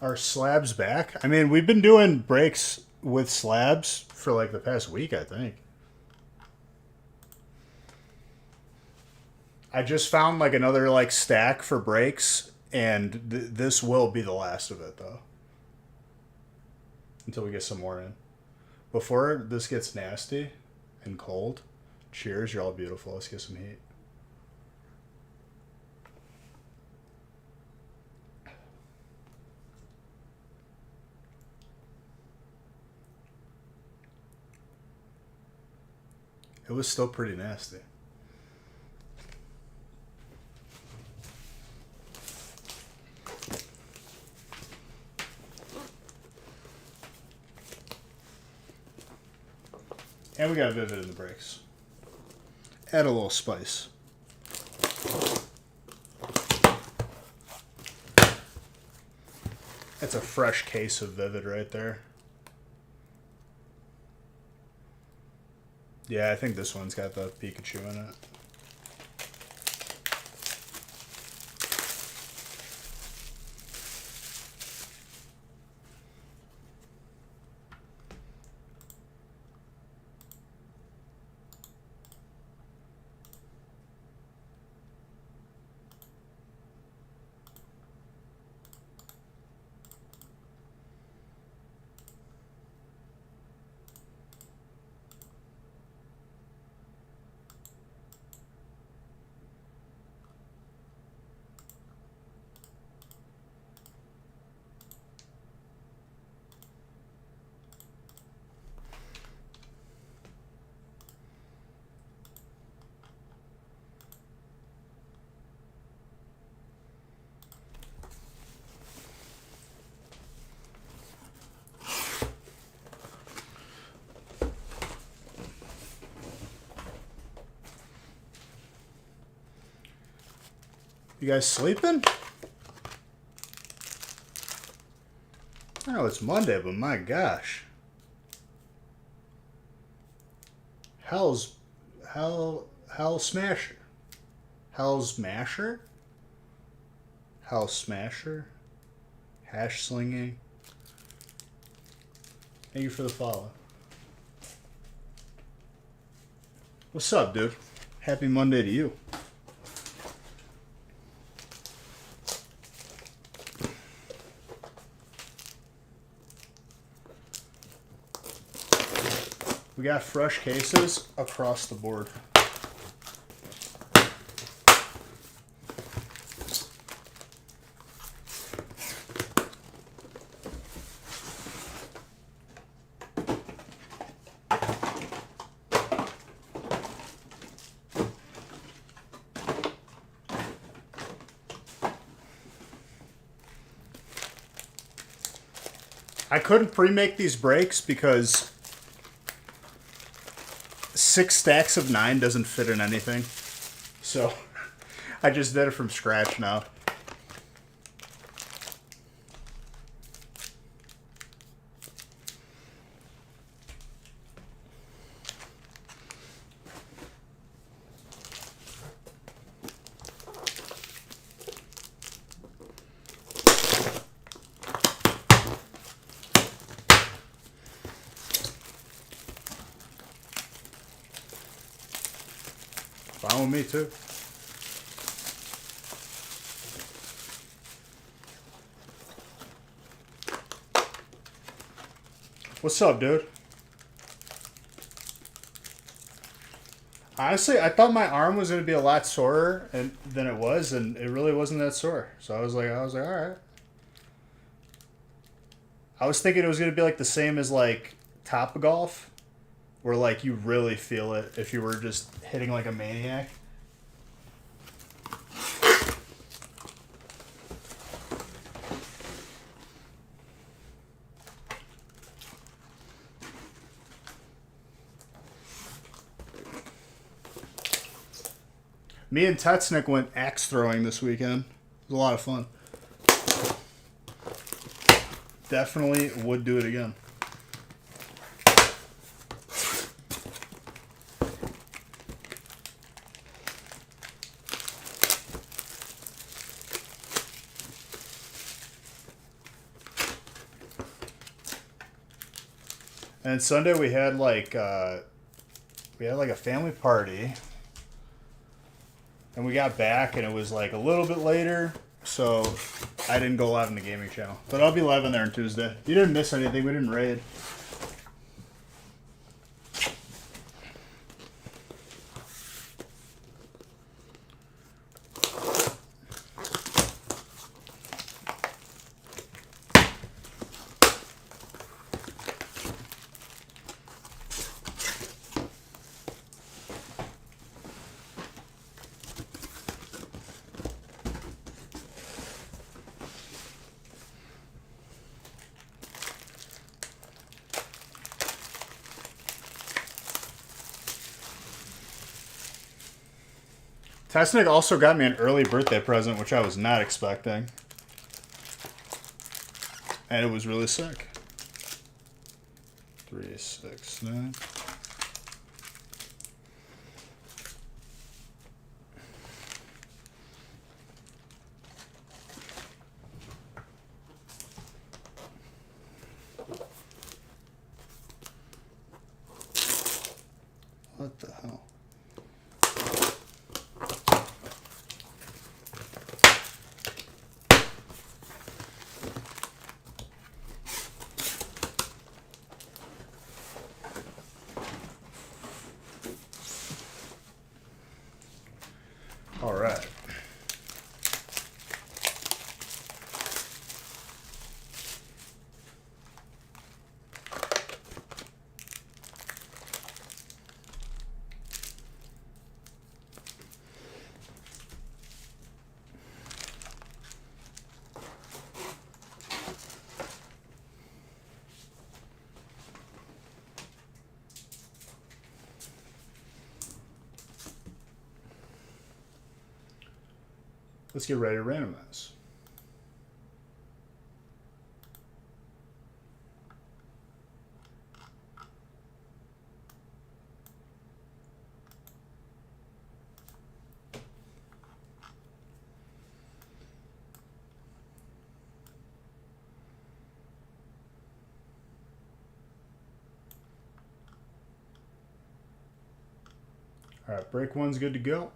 Are slabs back? I mean, we've been doing breaks with slabs for like the past week, I think. I just found like another like stack for breaks, and this will be the last of it though, until we get some more in. Before this gets nasty and cold, cheers, you're all beautiful. Let's get some heat. It was still pretty nasty. And we got Vivid in the breaks. Add a little spice. That's a fresh case of Vivid right there. Yeah, I think this one's got the Pikachu in it. You guys sleeping? I know it's Monday, but my gosh. Hell Smasher. Hell's Masher? Hell Smasher? Hash slinging. Thank you for the follow. What's up, dude? Happy Monday to you. We got fresh cases across the board. I couldn't pre-make these breaks because 6 stacks of 9 doesn't fit in anything. So I just did it from scratch now. Fine with me too. What's up, dude? Honestly, I thought my arm was gonna be a lot sorer than it was, and it really wasn't that sore. So I was like, all right. I was thinking it was gonna be like the same as like Topgolf, where like you really feel it if you were just hitting like a maniac. Me and Tetsnick went axe throwing this weekend. It was a lot of fun. Definitely would do it again. And Sunday we had like a family party, and we got back and it was like a little bit later, so I didn't go live on the gaming channel. But I'll be live on there on Tuesday. You didn't miss anything. We didn't raid. Tasnik also got me an early birthday present, which I was not expecting. And it was really sick. 3, 6, 9. What the hell? All right. Let's get ready to randomize. All right, break one's good to go.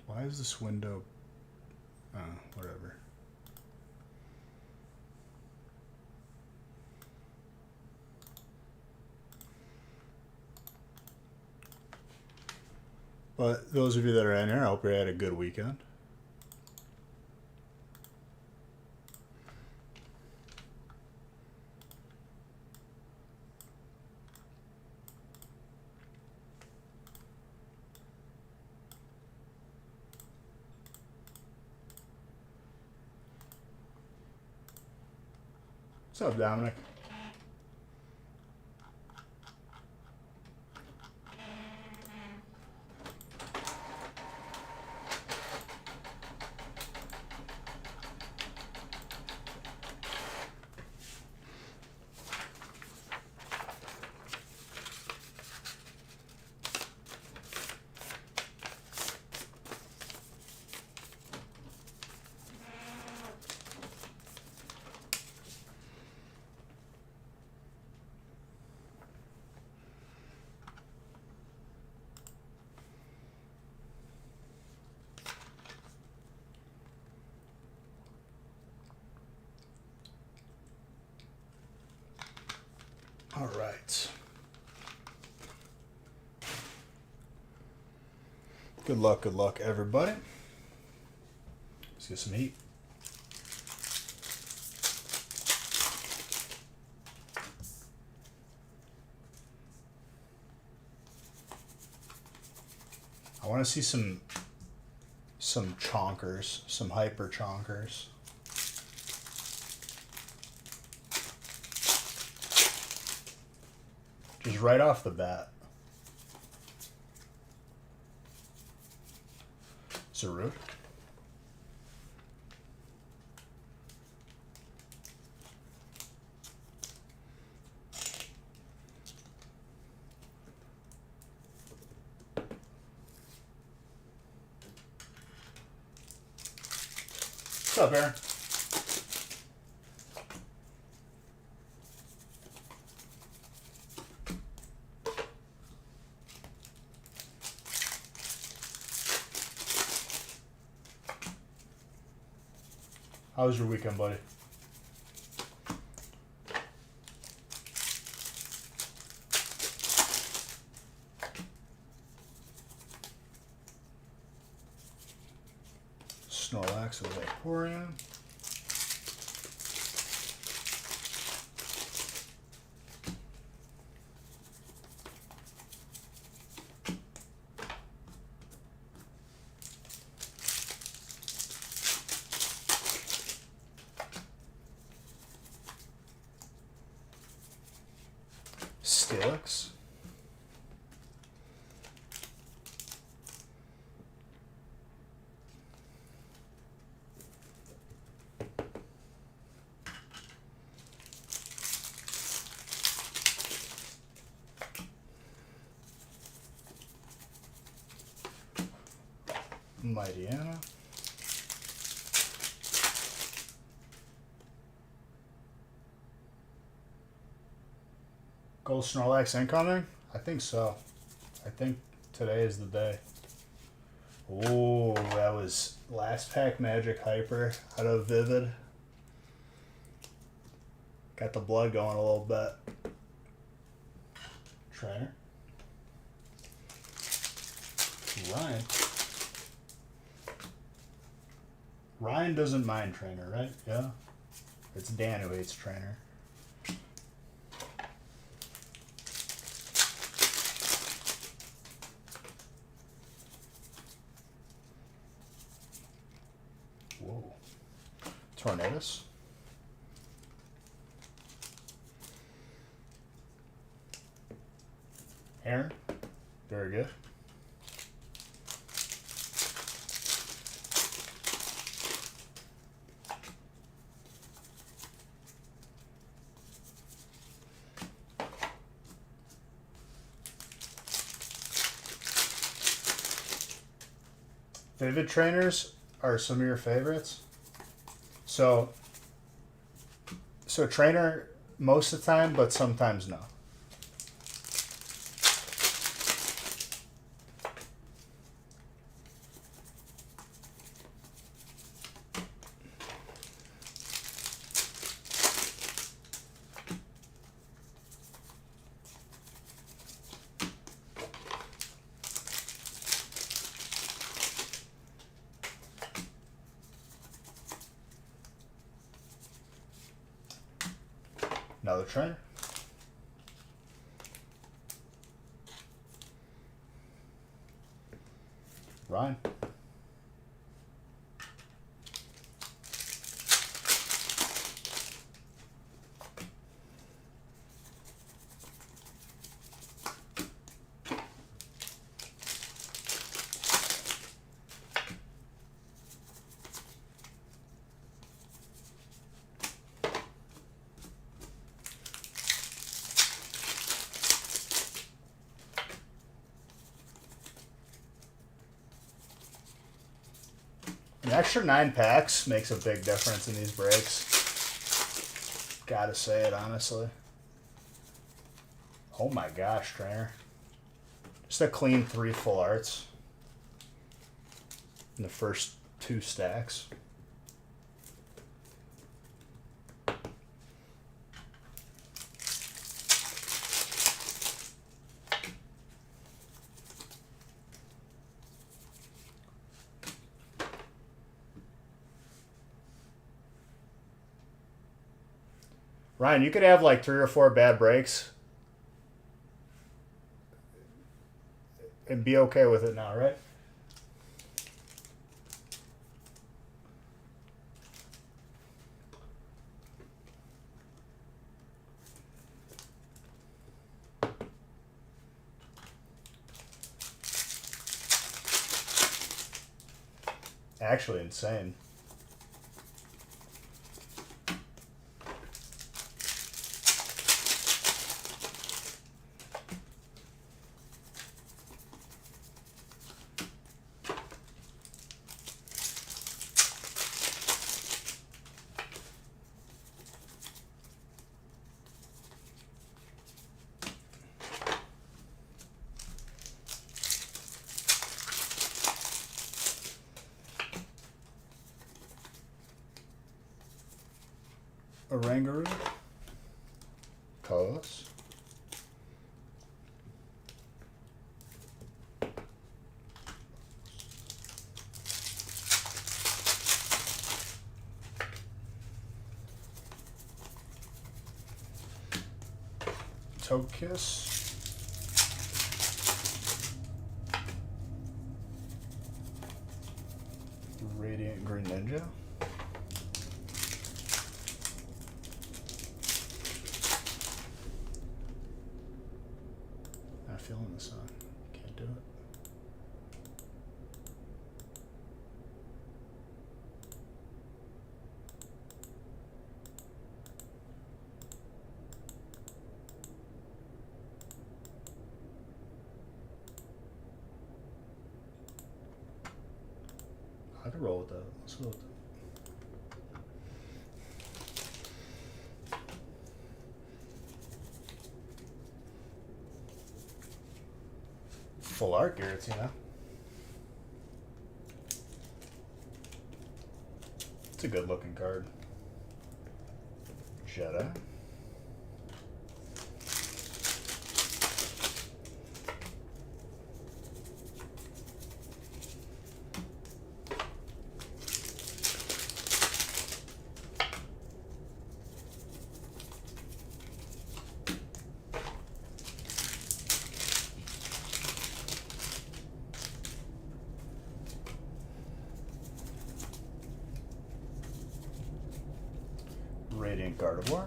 Why is this window... whatever. But those of you that are in here, I hope you had a good weekend. What's up, Dominic? All right. Good luck, everybody. Let's get some heat. I want to see some chonkers, some hyper chonkers. Just right off the bat. Zarut. What's up, Aaron? How was your weekend, buddy? Snorlax with Vaporeon. Steelix. Mightyena. Gold Snorlax incoming? I think so. I think today is the day. Oh, that was last pack Magic Hyper out of Vivid. Got the blood going a little bit. Trainer. Ryan. Ryan doesn't mind Trainer, right? Yeah. It's Dan who hates Trainer. Whoa. Tornadus. Aaron. Very good. Vivid trainers are some of your favorites. So trainer most of the time, but sometimes no. Another trainer. Ryan. An extra 9 packs makes a big difference in these breaks. Gotta say it, honestly. Oh my gosh, trainer. Just a clean 3 full arts in the first 2 stacks. Ryan, you could have like 3 or 4 bad breaks and be okay with it now, right? actually insane. Orangaroo, colorless. Togekiss. Radiant Green Ninja. Not feeling the sun. Can't do it. I could roll with that. Let's go with that. Full art Giratina. It's a good looking card. Jetta. Radiant Gardevoir.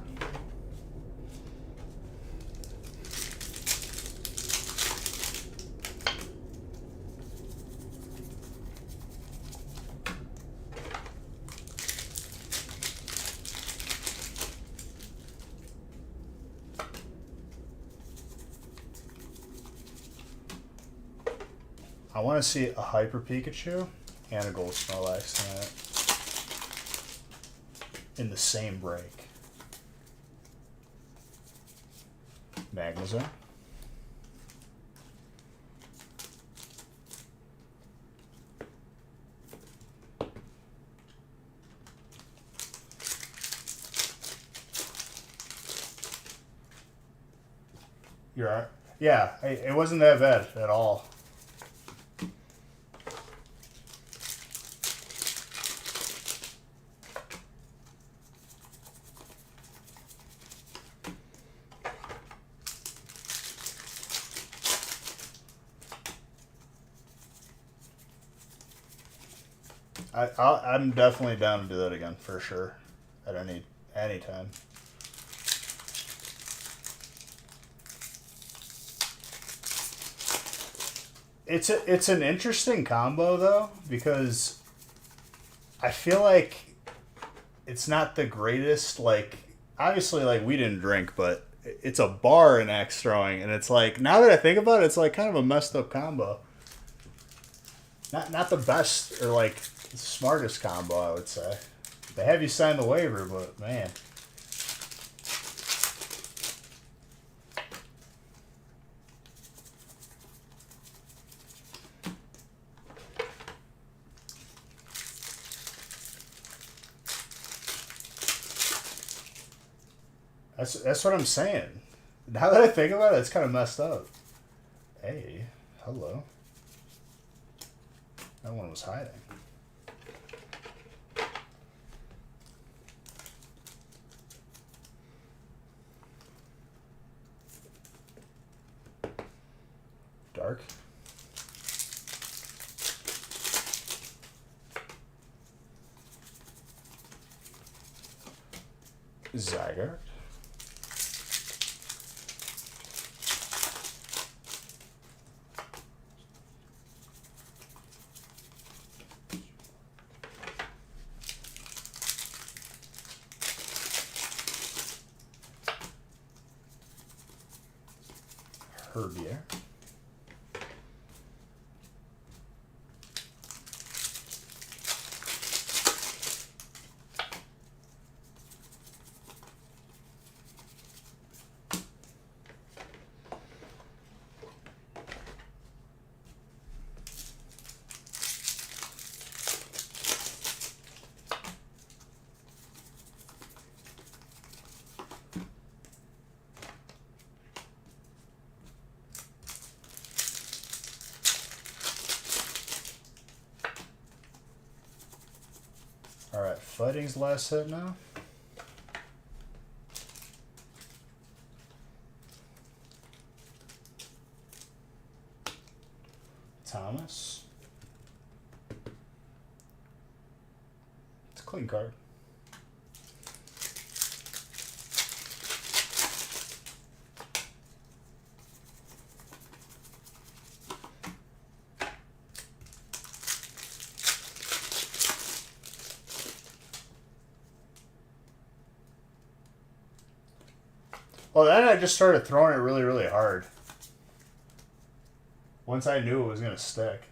I want to see a Hyper Pikachu and a Gold Snorlax in the same break. Magnezone. You're right. Yeah, it wasn't that bad at all. I'm definitely down to do that again for sure, at any time. It's an interesting combo though, because I feel like it's not the greatest. Like obviously, like we didn't drink, but it's a bar in axe throwing, and it's like now that I think about it, it's like kind of a messed up combo. Not the best or like the smartest combo, I would say. They have you sign the waiver, but man. That's what I'm saying. Now that I think about it, it's kind of messed up. Hey, hello. That one was hiding. Dark. Zygarde. Herbier. Alright, Fighting's last hit now. Thomas. It's a clean card. Well, then I just started throwing it really, really hard. Once I knew it was going to stick.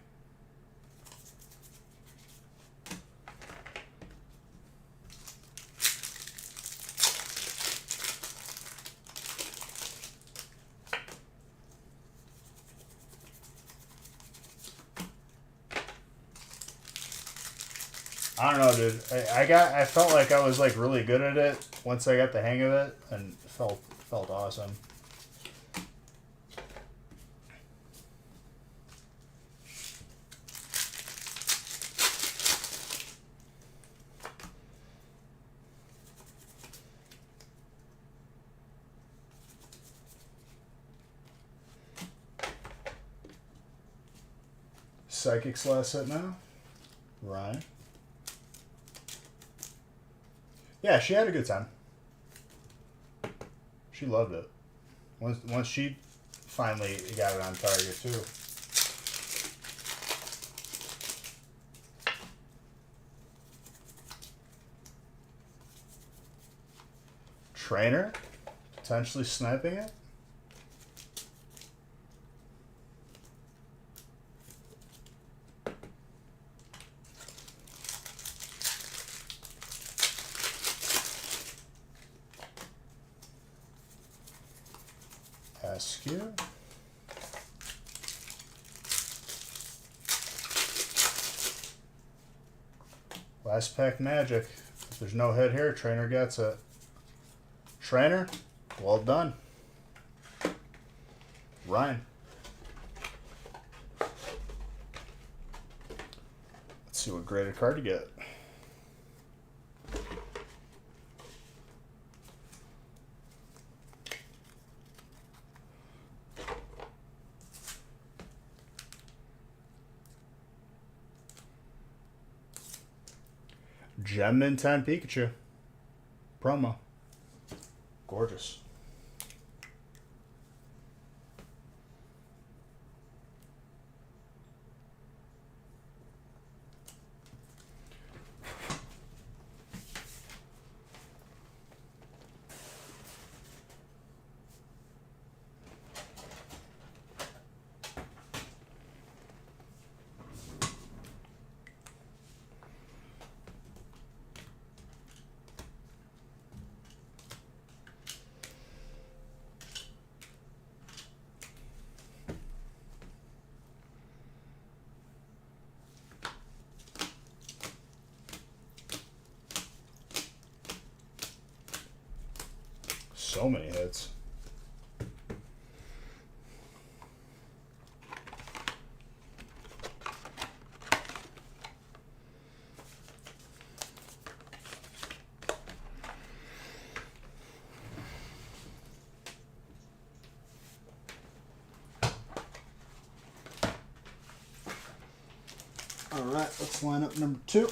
I don't know, dude. I felt like I was like really good at it once I got the hang of it, and it felt awesome. Psychic's last hit now. Ryan. Yeah, she had a good time. She loved it. Once she finally got it on target too. Trainer, potentially sniping it. Askew. Last pack magic. If there's no hit here, Trainer gets it. Trainer, well done. Ryan. Let's see what graded card you get. Gem in 10 Pikachu. Promo. Gorgeous. So many hits. All right, let's line up number 2.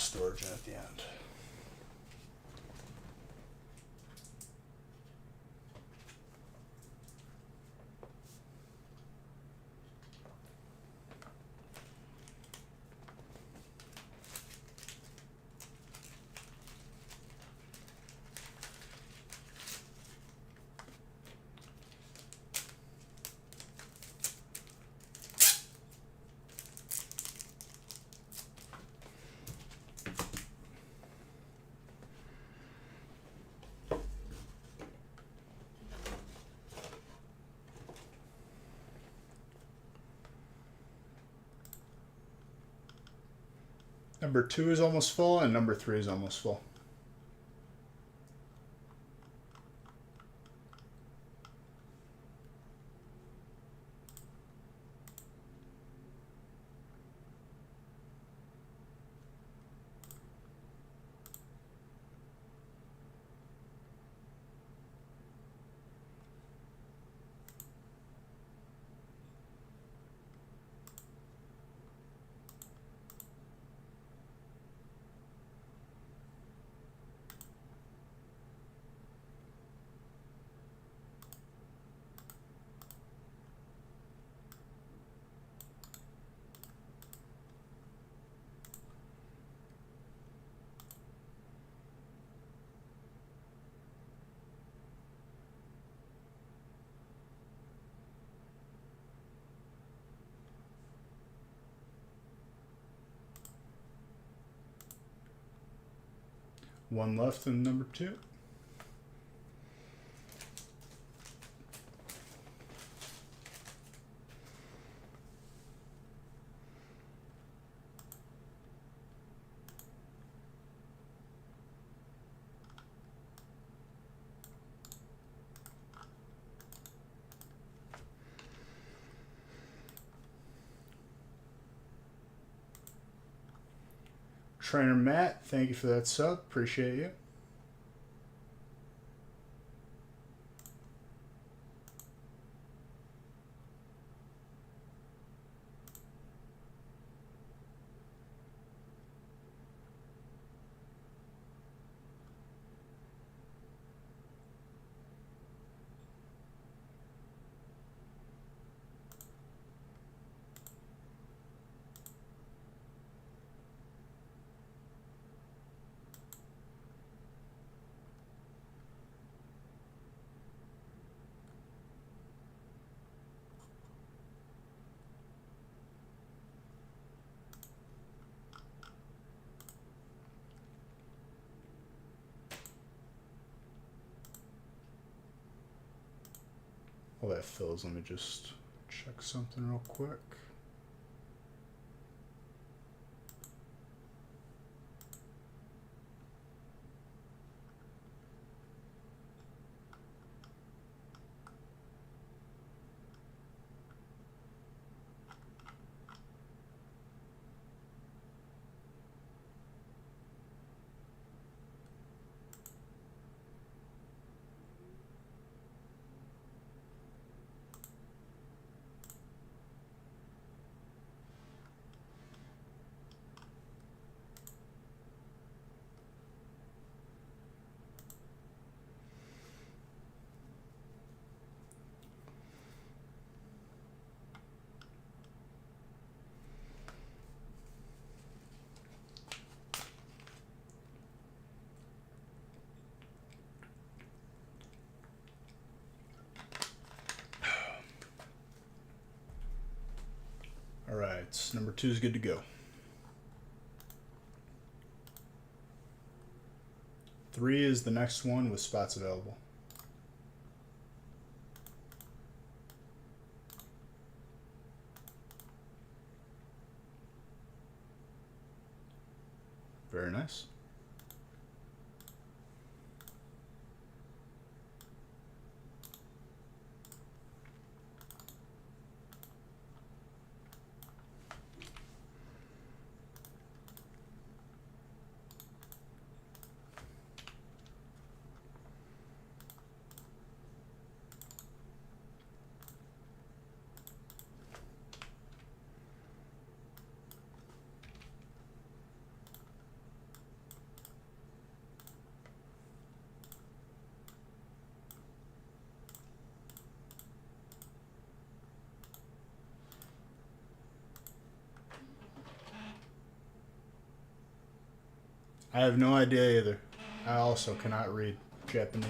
storage in at the end. Number 2 is almost full, and number 3 is almost full. One left in number 2. Trainer Matt, thank you for that sub. Appreciate you. While that fills, let me just check something real quick. All right, number 2 is good to go. 3 is the next one with spots available. Very nice. I have no idea either. I also cannot read Japanese.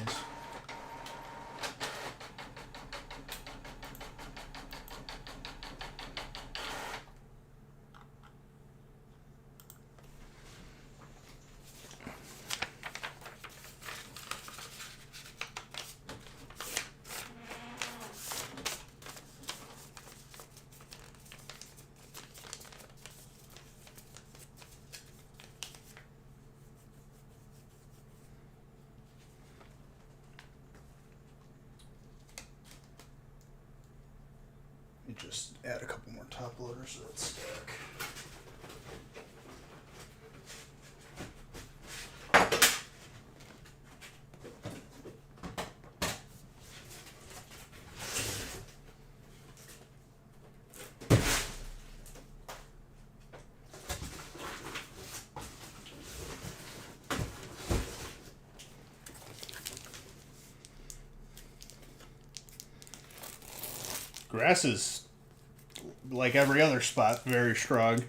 Just add a couple more top loaders to that stack. Grass is, like every other spot, very strong.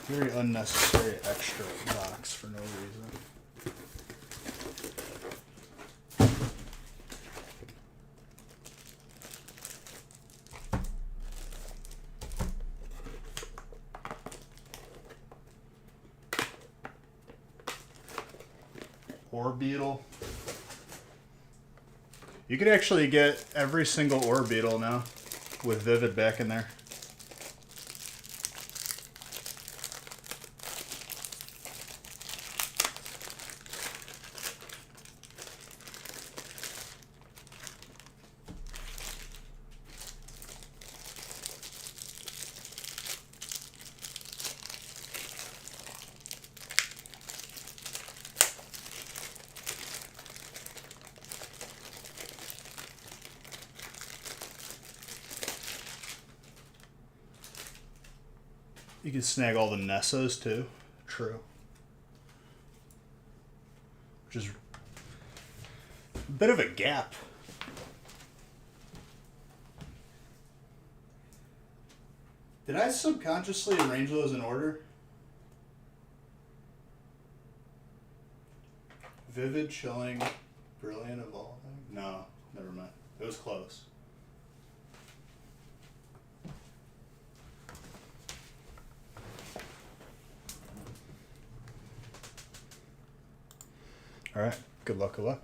Very unnecessary extra box for no reason. Ore beetle. You could actually get every single ore beetle now with Vivid back in there. You can snag all the Nessas too. True. Which is a bit of a gap. Did I subconsciously arrange those in order? Vivid, Chilling, Brilliant, Evolving? No, never mind. It was close. All right. Good luck. Good luck.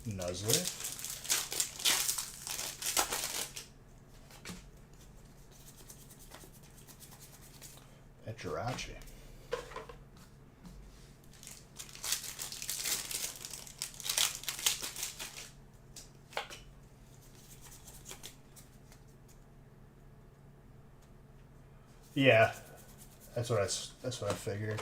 Nuzlocke. Jirachi. Yeah, that's what I figured.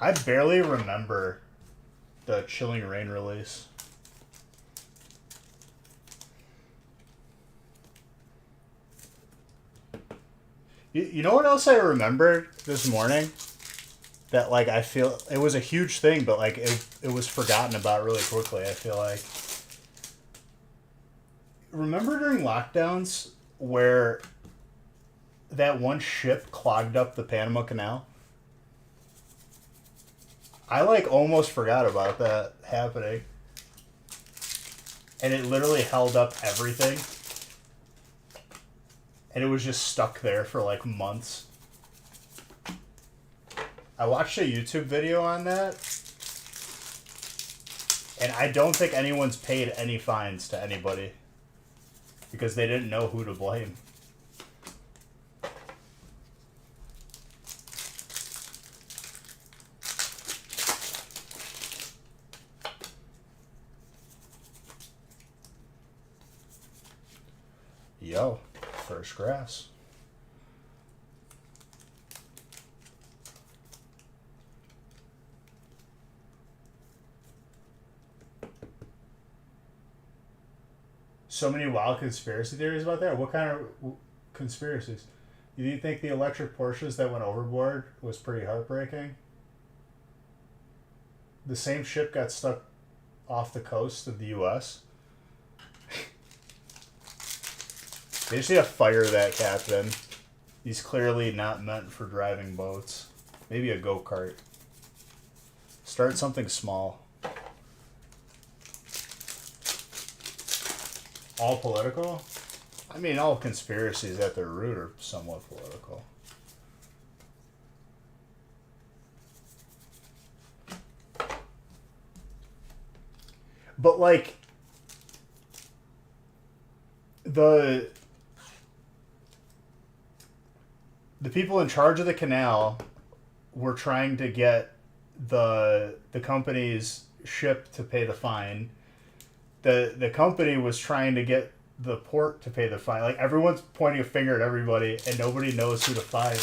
I barely remember the Chilling Rain release. You know what else I remembered this morning? That, like, I feel it was a huge thing, but, like, it was forgotten about really quickly, I feel like. Remember during lockdowns where that one ship clogged up the Panama Canal? I, like, almost forgot about that happening. And it literally held up everything. And it was just stuck there for, like, months. I watched a YouTube video on that. And I don't think anyone's paid any fines to anybody. because they didn't know who to blame. Yo, first grass. So many wild conspiracy theories about that. What kind of conspiracies? Do you think the electric Porsches that went overboard was pretty heartbreaking? The same ship got stuck off the coast of the U.S. They just need to fire that captain. He's clearly not meant for driving boats. Maybe a go-kart. Start something small. All political? I mean, all conspiracies at their root are somewhat political. But, like, the people in charge of the canal were trying to get the company's ship to pay the fine. The company was trying to get the port to pay the fine. Like, everyone's pointing a finger at everybody, and nobody knows who to fine.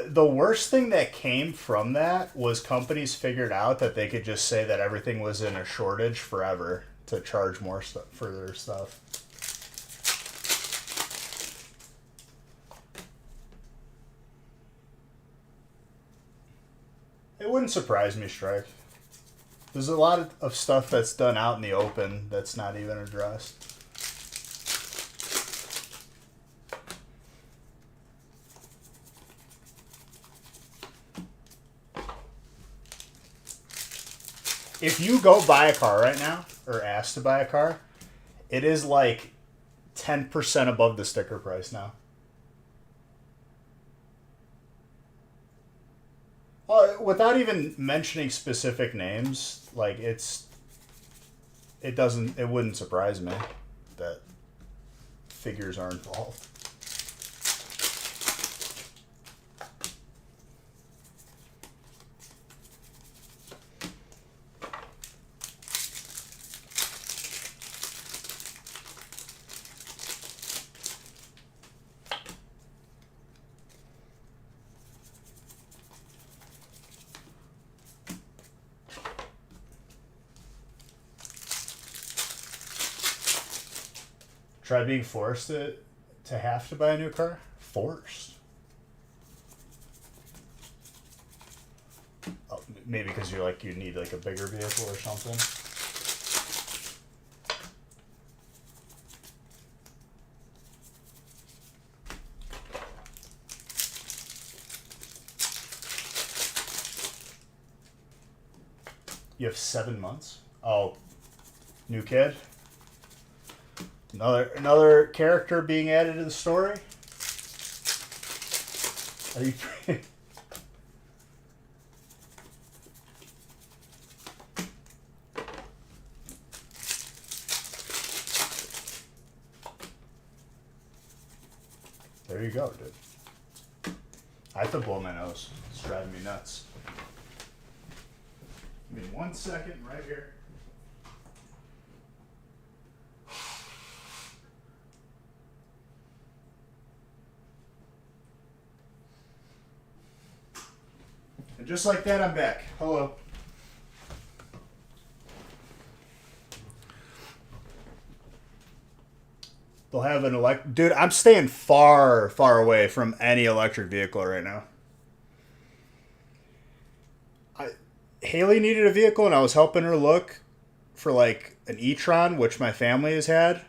The worst thing that came from that was companies figured out that they could just say that everything was in a shortage forever to charge more stuff for their stuff. It wouldn't surprise me, Strike. There's a lot of stuff that's done out in the open that's not even addressed. If you go buy a car right now, or ask to buy a car, it is like 10% above the sticker price now. Without even mentioning specific names, like it wouldn't surprise me that figures are involved. Try being forced to have to buy a new car? Forced. Oh, maybe because you need like a bigger vehicle or something. You have 7 months? Oh, new kid? Another character being added to the story? Are you... There you go, dude. I have to blow my nose. It's driving me nuts. Give me 1 second right here. And just like that, I'm back. Hello. They'll have an Dude, I'm staying far, far away from any electric vehicle right now. Haley needed a vehicle, and I was helping her look for like an e-tron, which my family has had.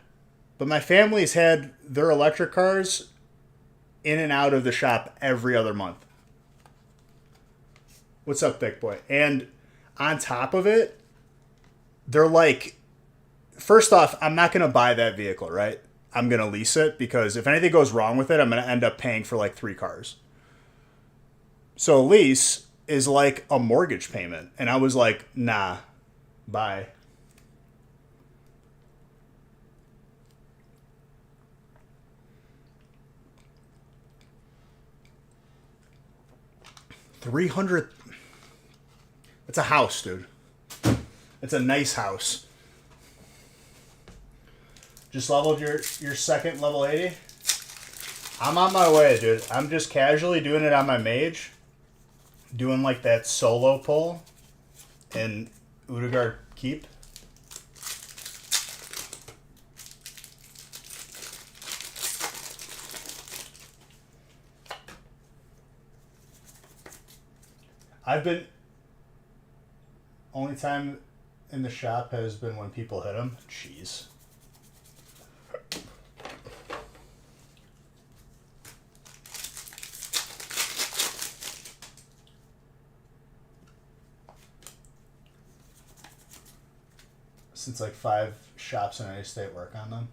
But my family's had their electric cars in and out of the shop every other month. What's up, Thick Boy? And on top of it, they're like, first off, I'm not going to buy that vehicle, right? I'm going to lease it because if anything goes wrong with it, I'm going to end up paying for like 3 cars. So a lease is like a mortgage payment. And I was like, nah, bye. $300. It's a house, dude. It's a nice house. Just leveled your second level 80? I'm on my way, dude. I'm just casually doing it on my mage. Doing like that solo pull in Udagard Keep. Only time in the shop has been when people hit him. Jeez. Since like 5 shops in any state work on them.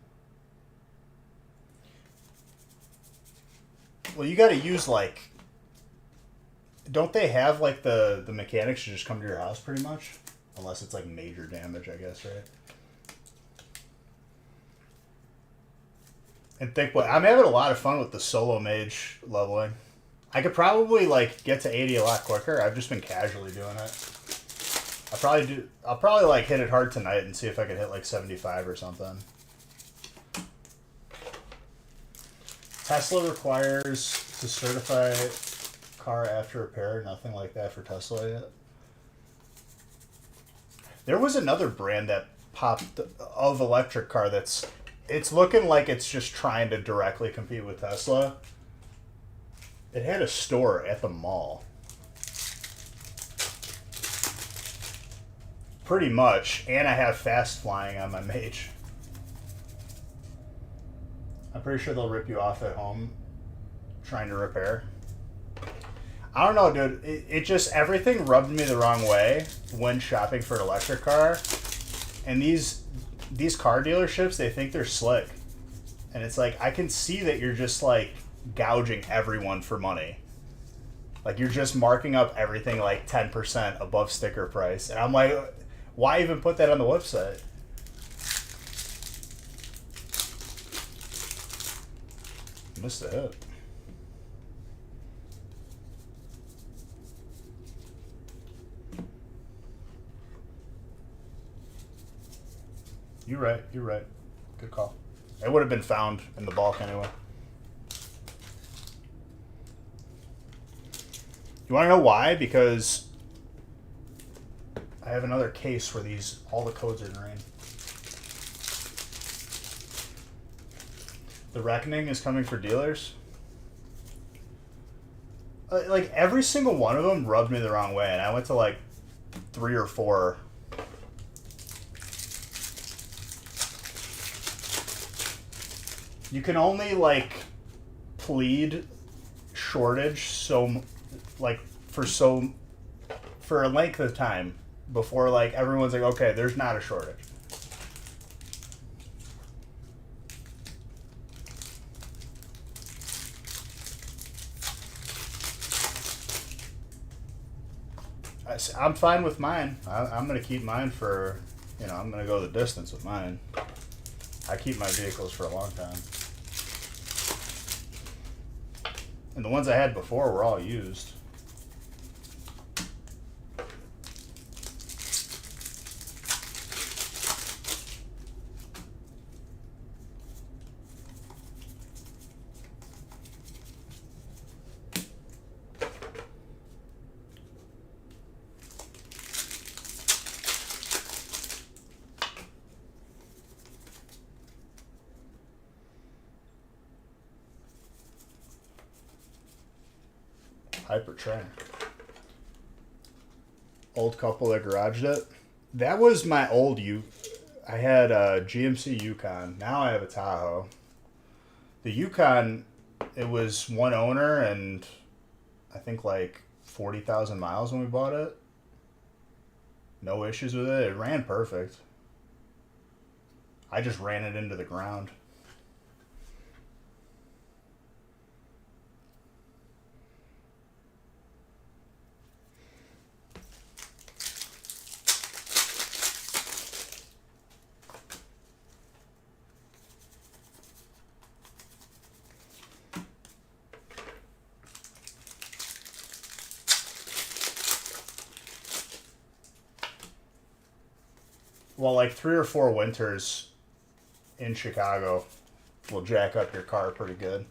Well, you got to use like. Don't they have like the mechanics to just come to your house pretty much? Unless it's like major damage, I guess, right? And think what I'm having a lot of fun with the solo mage leveling. I could probably like get to 80 a lot quicker. I've just been casually doing it. I'll probably like hit it hard tonight and see if I can hit like 75 or something. Tesla requires to certify car after repair. Nothing like that for Tesla yet. There was another brand that popped of electric car it's looking like it's just trying to directly compete with Tesla. It had a store at the mall. Pretty much, and I have fast flying on my mage. I'm pretty sure they'll rip you off at home trying to repair. I don't know, dude. It just, everything rubbed me the wrong way when shopping for an electric car. And these car dealerships, they think they're slick. And it's like, I can see that you're just like gouging everyone for money. Like you're just marking up everything like 10% above sticker price. And I'm like, why even put that on the website? Missed a hit. You're right. Good call. It would have been found in the bulk anyway. You want to know why? Because I have another case where all the codes are green. The Reckoning is coming for dealers. Like every single one of them rubbed me the wrong way, and I went to like 3 or 4. You can only like plead shortage for a length of time before like everyone's like, okay, there's not a shortage. I'm fine with mine. I'm gonna keep mine for, I'm gonna go the distance with mine. I keep my vehicles for a long time. And the ones I had before were all used. Hyper Trainer. Old couple that garaged it. That was my old I had a GMC Yukon. Now I have a Tahoe. The Yukon It was one owner and I think like 40,000 miles when we bought it. No issues with it. It ran perfect. I just ran it into the ground. Well, like 3 or 4 winters in Chicago will jack up your car pretty good.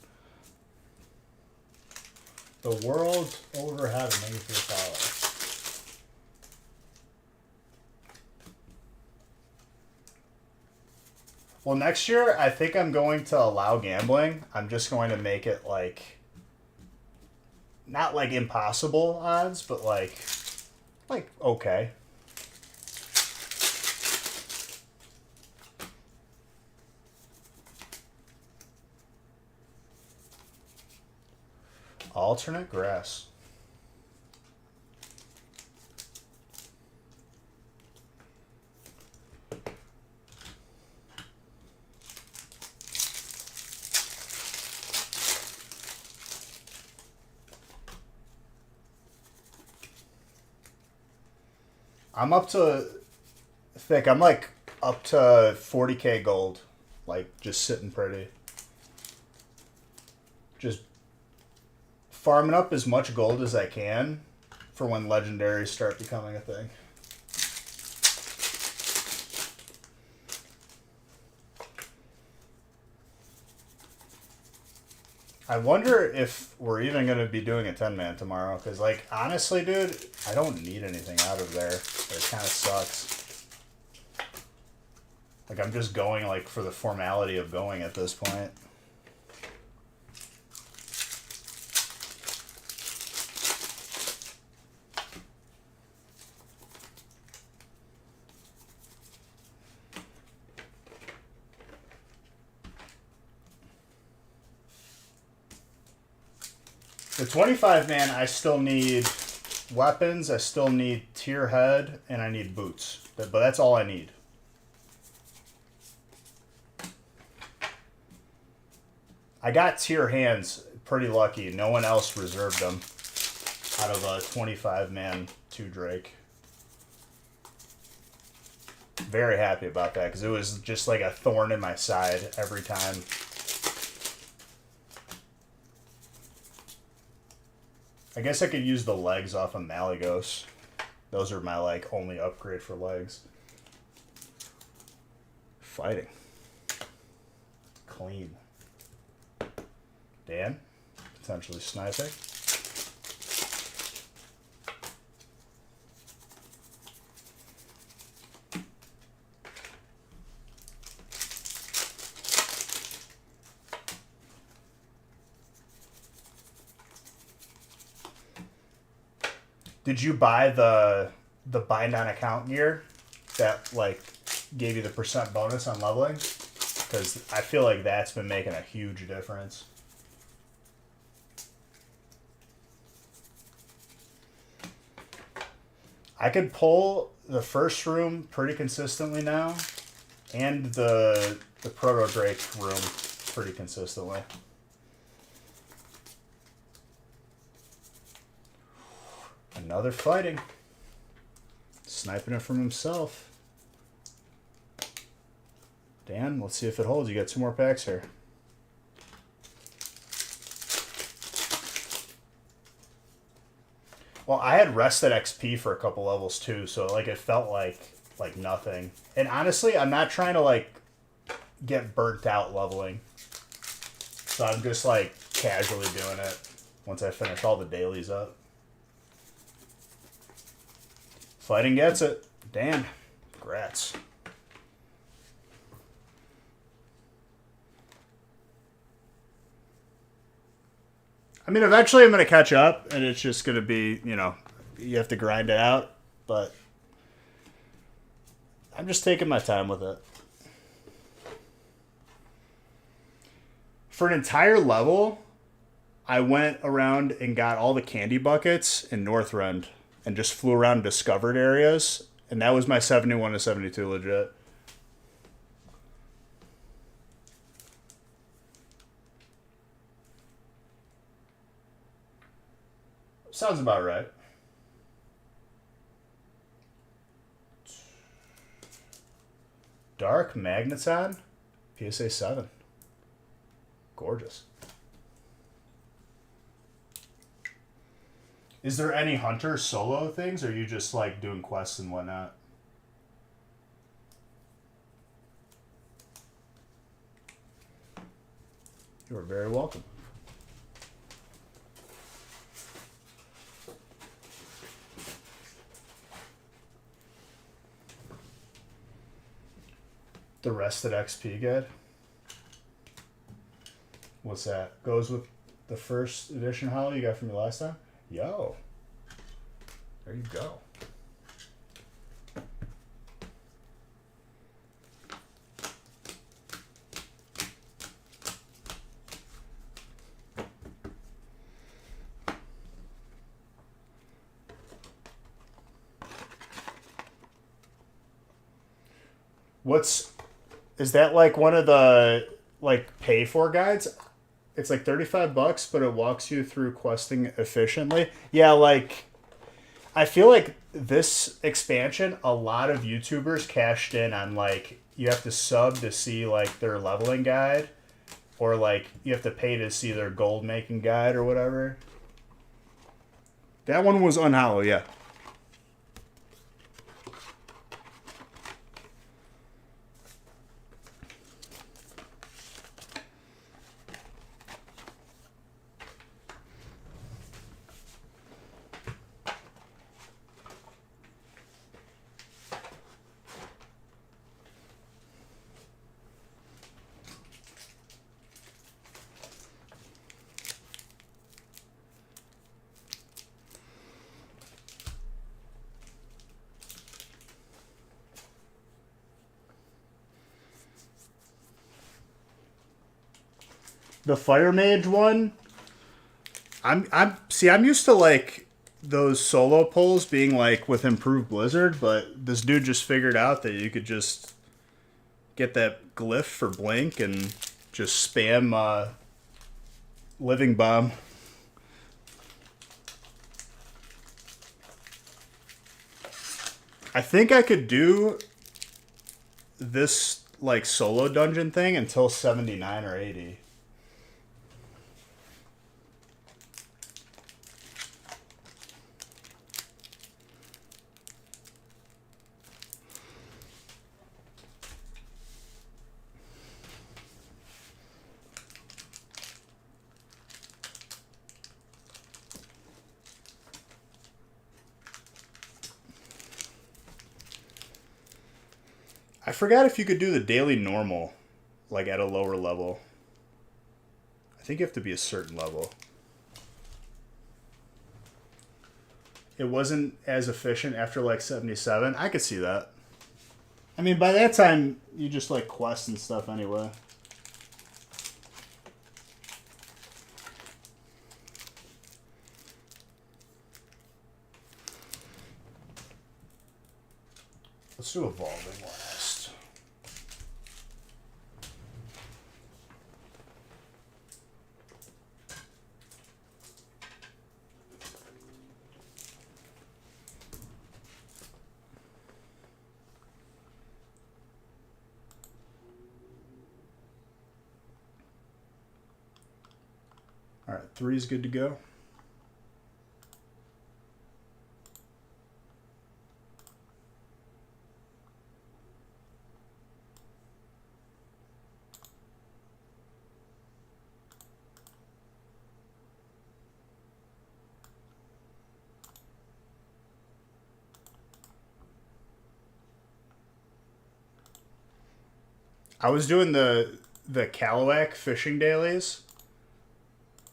The world over had a Mayfair Power. Well, next year I think I'm going to allow gambling. I'm just going to make it like not like impossible odds, but like okay. Alternate grass. I'm up to thick. I'm like up to 40K gold, like just sitting pretty. Just farming up as much gold as I can for when legendaries start becoming a thing. I wonder if we're even going to be doing a 10-man tomorrow. Because, like, honestly, dude, I don't need anything out of there. It kind of sucks. Like, I'm just going, like, for the formality of going at this point. The 25-man, I still need weapons, I still need tier head, and I need boots. But that's all I need. I got tier hands pretty lucky. No one else reserved them out of a 25-man 2 Drake. Very happy about that because it was just like a thorn in my side every time. I guess I could use the legs off of Malagos. Those are my, like, only upgrade for legs. Fighting. Clean. Dan? Potentially sniping. Did you buy the bind on account gear that like gave you the % bonus on leveling? Because I feel like that's been making a huge difference. I could pull the first room pretty consistently now, and the Proto Drake room pretty consistently. Another fighting. Sniping it from himself. Dan, let's see if it holds. You got 2 more packs here. Well, I had rested XP for a couple levels too, so like it felt like nothing. And honestly, I'm not trying to like get burnt out leveling. So I'm just like casually doing it once I finish all the dailies up. Fighting gets it. Dan, congrats. I mean, eventually I'm going to catch up, and it's just going to be, you know, you have to grind it out, but I'm just taking my time with it. For an entire level, I went around and got all the candy buckets in Northrend and just flew around and discovered areas. And that was my 71 to 72 legit. Sounds about right. Dark Magneton, PSA 7. Gorgeous. Is there any hunter solo things, or are you just like doing quests and whatnot? You are very welcome. The Rested XP guide. What's that? Goes with the first edition hollow you got from me last time? Yo. There you go. Is that like one of the like pay for guides? It's like $35, but it walks you through questing efficiently. Yeah, like I feel like this expansion, a lot of YouTubers cashed in on like you have to sub to see like their leveling guide, or like you have to pay to see their gold making guide or whatever. That one was unhollow, yeah. The Fire Mage one, I'm used to like those solo pulls being like with improved Blizzard, but this dude just figured out that you could just get that glyph for blink and just spam living bomb. I think I could do this like solo dungeon thing until 79 or 80. I forgot if you could do the daily normal, like at a lower level. I think you have to be a certain level. It wasn't as efficient after like 77. I could see that. I mean, by that time, you just like quest and stuff anyway. Let's do evolving last. All right, 3 is good to go. I was doing the Kalawak fishing dailies,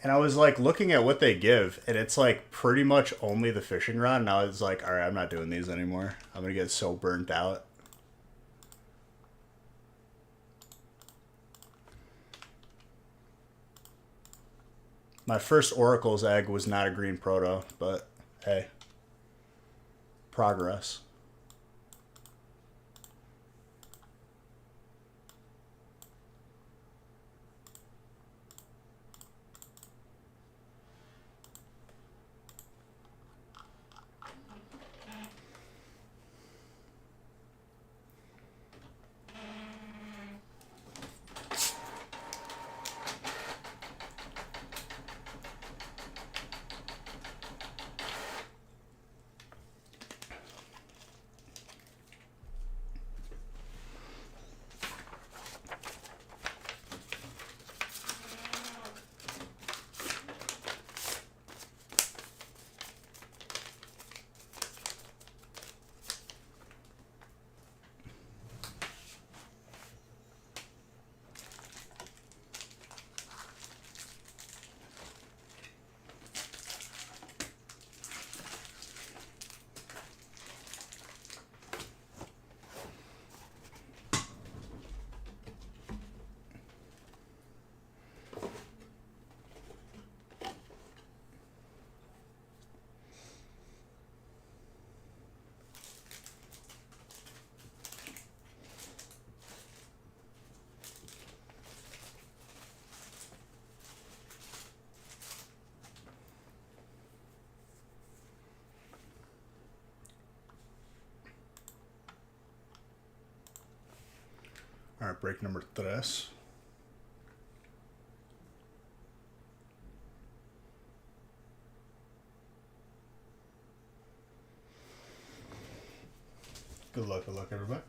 and I was like looking at what they give, and it's like pretty much only the fishing rod. And I was like, all right, I'm not doing these anymore. I'm gonna get so burnt out. My first Oracle's egg was not a green proto, but hey, progress. All right, break number 3. Good luck, everybody.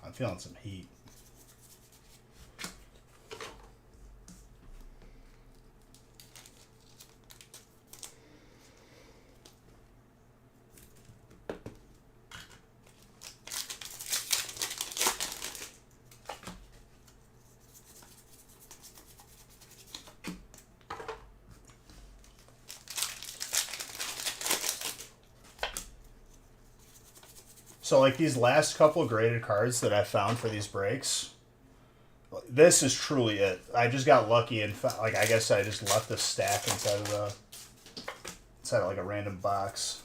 I'm feeling some heat. So, like, these last couple graded cards that I found for these breaks, this is truly it. I just got lucky and, like, I guess I just left this stack inside of like, a random box.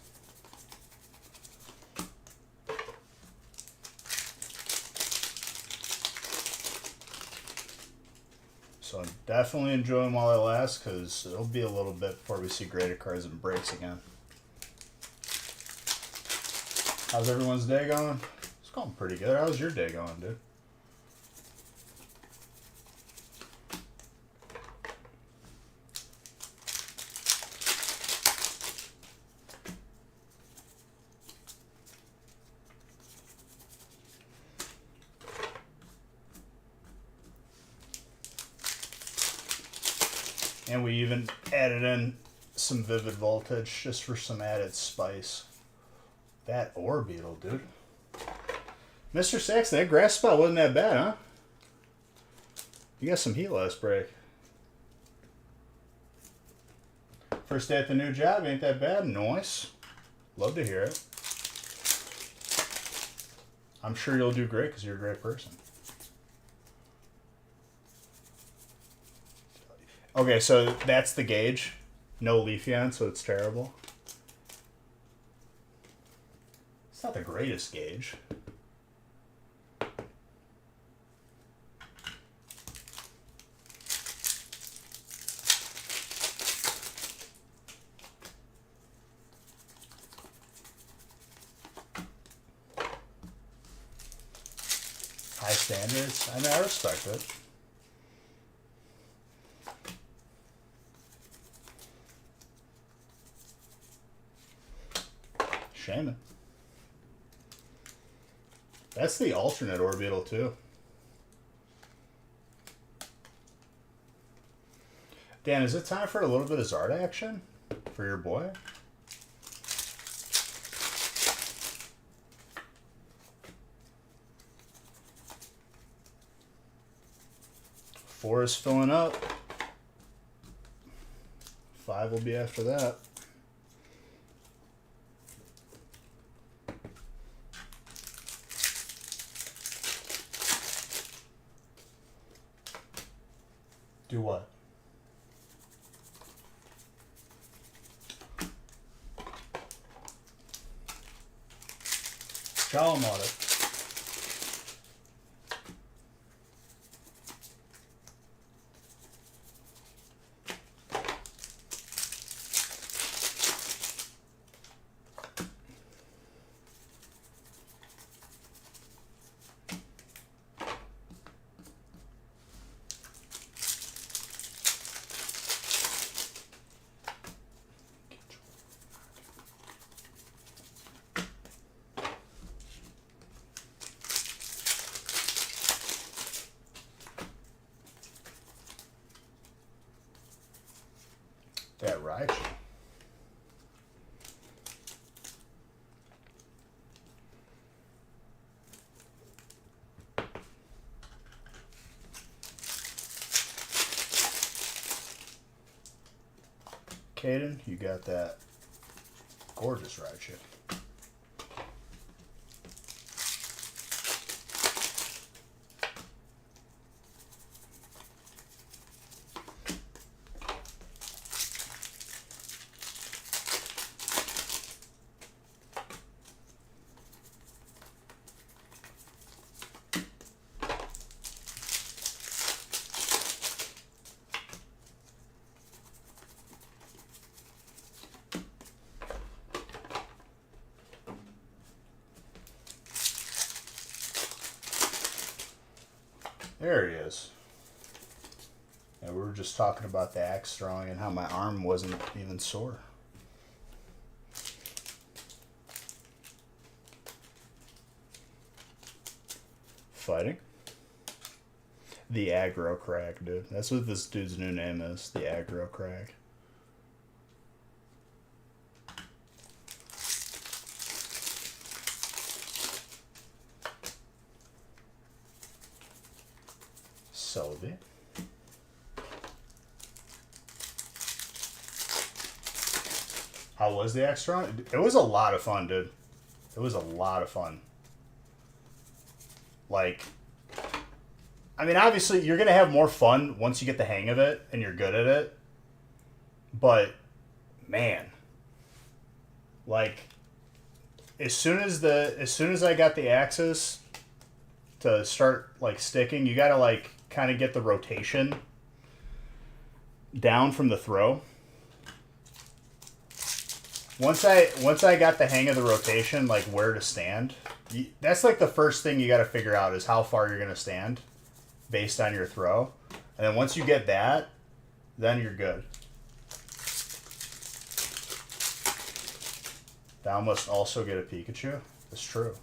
So I'm definitely enjoying while it lasts, because it'll be a little bit before we see graded cards and breaks again. How's everyone's day going? It's going pretty good. How's your day going, dude? And we even added in some Vivid Voltage just for some added spice. That ore beetle, dude. Mr. Saxon, that grass spot wasn't that bad, huh? You got some heat last break. First day at the new job, ain't that bad? Nice. Love to hear it. I'm sure you'll do great because you're a great person. Okay, so that's the gauge. No Leafeon, so it's terrible. It's not the greatest gauge. High standards. I mean, I respect it. Shaman. That's the alternate orbital too. Dan, is it time for a little bit of Zard action for your boy? Four is filling up. 5 will be after that. Do what? Ciao, amore. That right. Caden, you got that gorgeous ride ship. There he is. And we were just talking about the axe throwing and how my arm wasn't even sore. Fighting? The Aggro Crag, dude. That's what this dude's new name is. The Aggro Crag. Selby. How was the axe throwing? It was a lot of fun, dude. It was a lot of fun. Like, I mean, obviously, you're going to have more fun once you get the hang of it and you're good at it. But, man, like, as soon as I got the axes to start, like, sticking, you got to, like, kind of get the rotation down from the throw. Once I got the hang of the rotation, like where to stand, that's like the first thing you got to figure out is how far you're going to stand based on your throw. And then once you get that, then you're good. Thou must also get a Pikachu. That's true.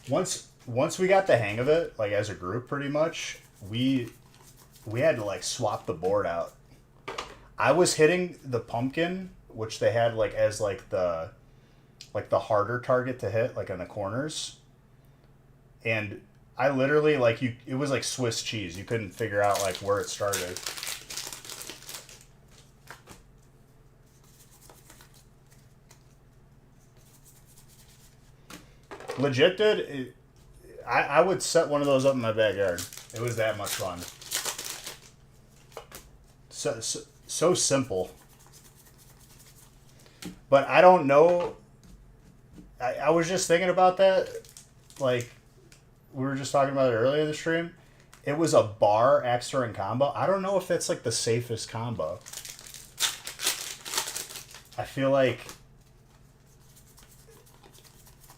Once we got the hang of it, like as a group pretty much, we had to like swap the board out. I was hitting the pumpkin, which they had like as like the harder target to hit, like in the corners. And I literally like it was like Swiss cheese. You couldn't figure out like where it started. Legit, dude. I would set one of those up in my backyard. It was that much fun. So simple. But I don't know. I was just thinking about that. Like, we were just talking about it earlier in the stream. It was a bar axe throwing combo. I don't know if that's like the safest combo. I feel like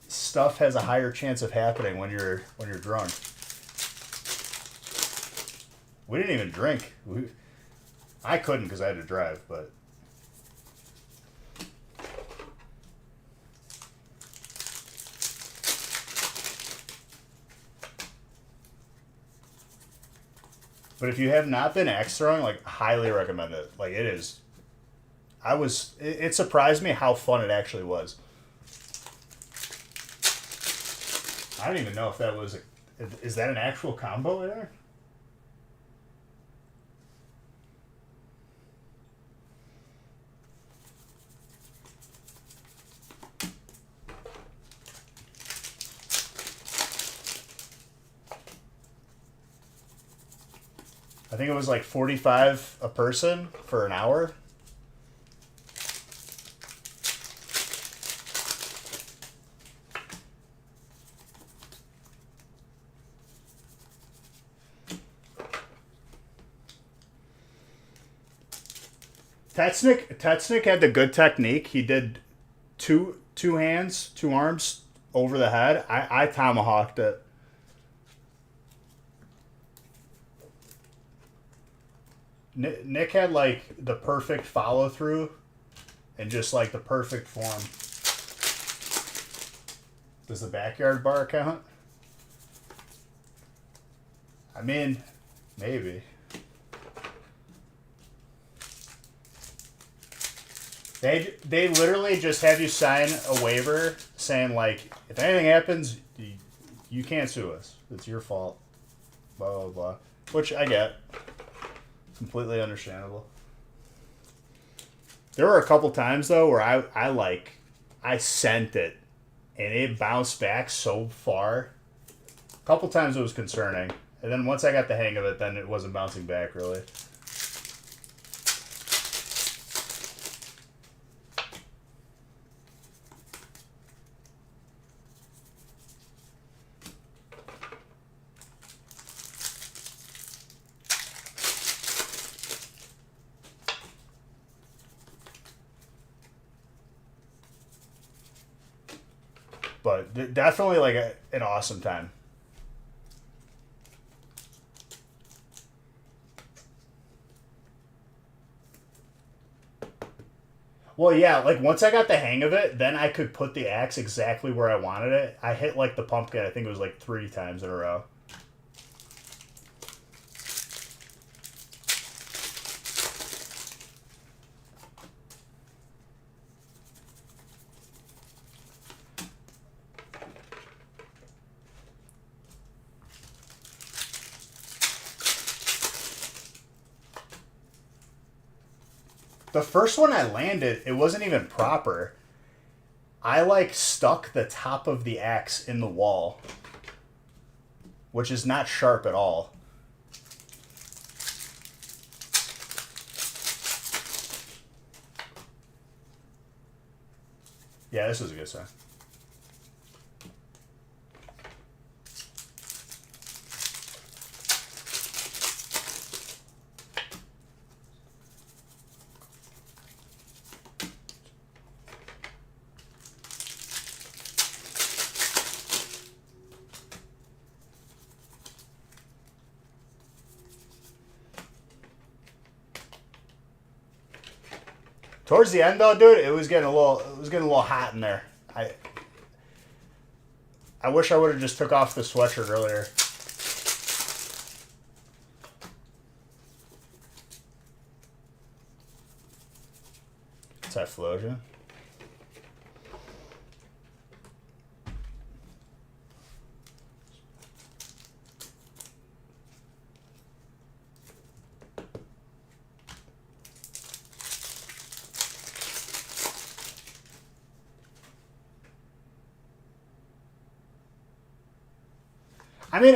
stuff has a higher chance of happening when you're drunk. We didn't even drink. I couldn't because I had to drive, but if you have not been axe throwing, like, highly recommend it. Like, it is. It surprised me how fun it actually was. I don't even know if that was is that an actual combo there? I think it was like 45 a person for an hour. Tetsnick had the good technique. He did two hands, two arms over the head. I tomahawked it. Nick had like the perfect follow through and just like the perfect form. Does the backyard bar count? I mean, maybe. They literally just have you sign a waiver saying like, if anything happens, you can't sue us. It's your fault. Blah blah blah. Which I get. Completely understandable. There were a couple times though where I sent it and it bounced back so far. A couple times it was concerning. And then once I got the hang of it, then it wasn't bouncing back really. But definitely like an awesome time. Well, yeah, like once I got the hang of it, then I could put the axe exactly where I wanted it. I hit like the pumpkin, I think it was like 3 times in a row. The first one I landed, it wasn't even proper. I like stuck the top of the axe in the wall, which is not sharp at all. Yeah, this was a good sign. Towards the end, though, dude, it was getting a little hot in there. I wish I would have just took off the sweatshirt earlier. It's that Floja. I mean,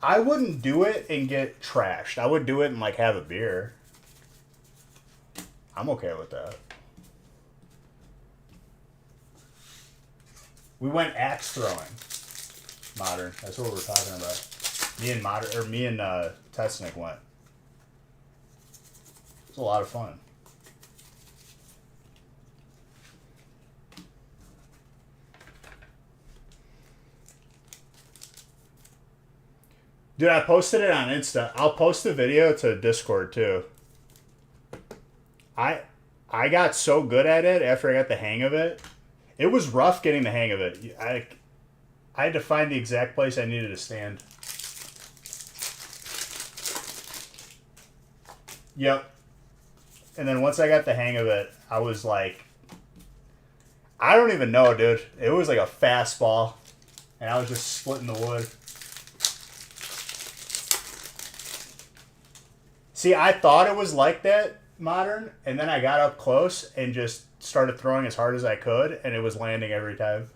I wouldn't do it and get trashed. I would do it and like have a beer. I'm okay with that. We went axe throwing. Modern. That's what we're talking about. Me and Tetsnick went. It was a lot of fun. Dude, I posted it on Insta. I'll post the video to Discord too. I got so good at it after I got the hang of it. It was rough getting the hang of it. I had to find the exact place I needed to stand. Yep. And then once I got the hang of it, I was like, I don't even know, dude. It was like a fastball, and I was just splitting the wood. See, I thought it was like that, Modern, and then I got up close and just started throwing as hard as I could, and it was landing every time.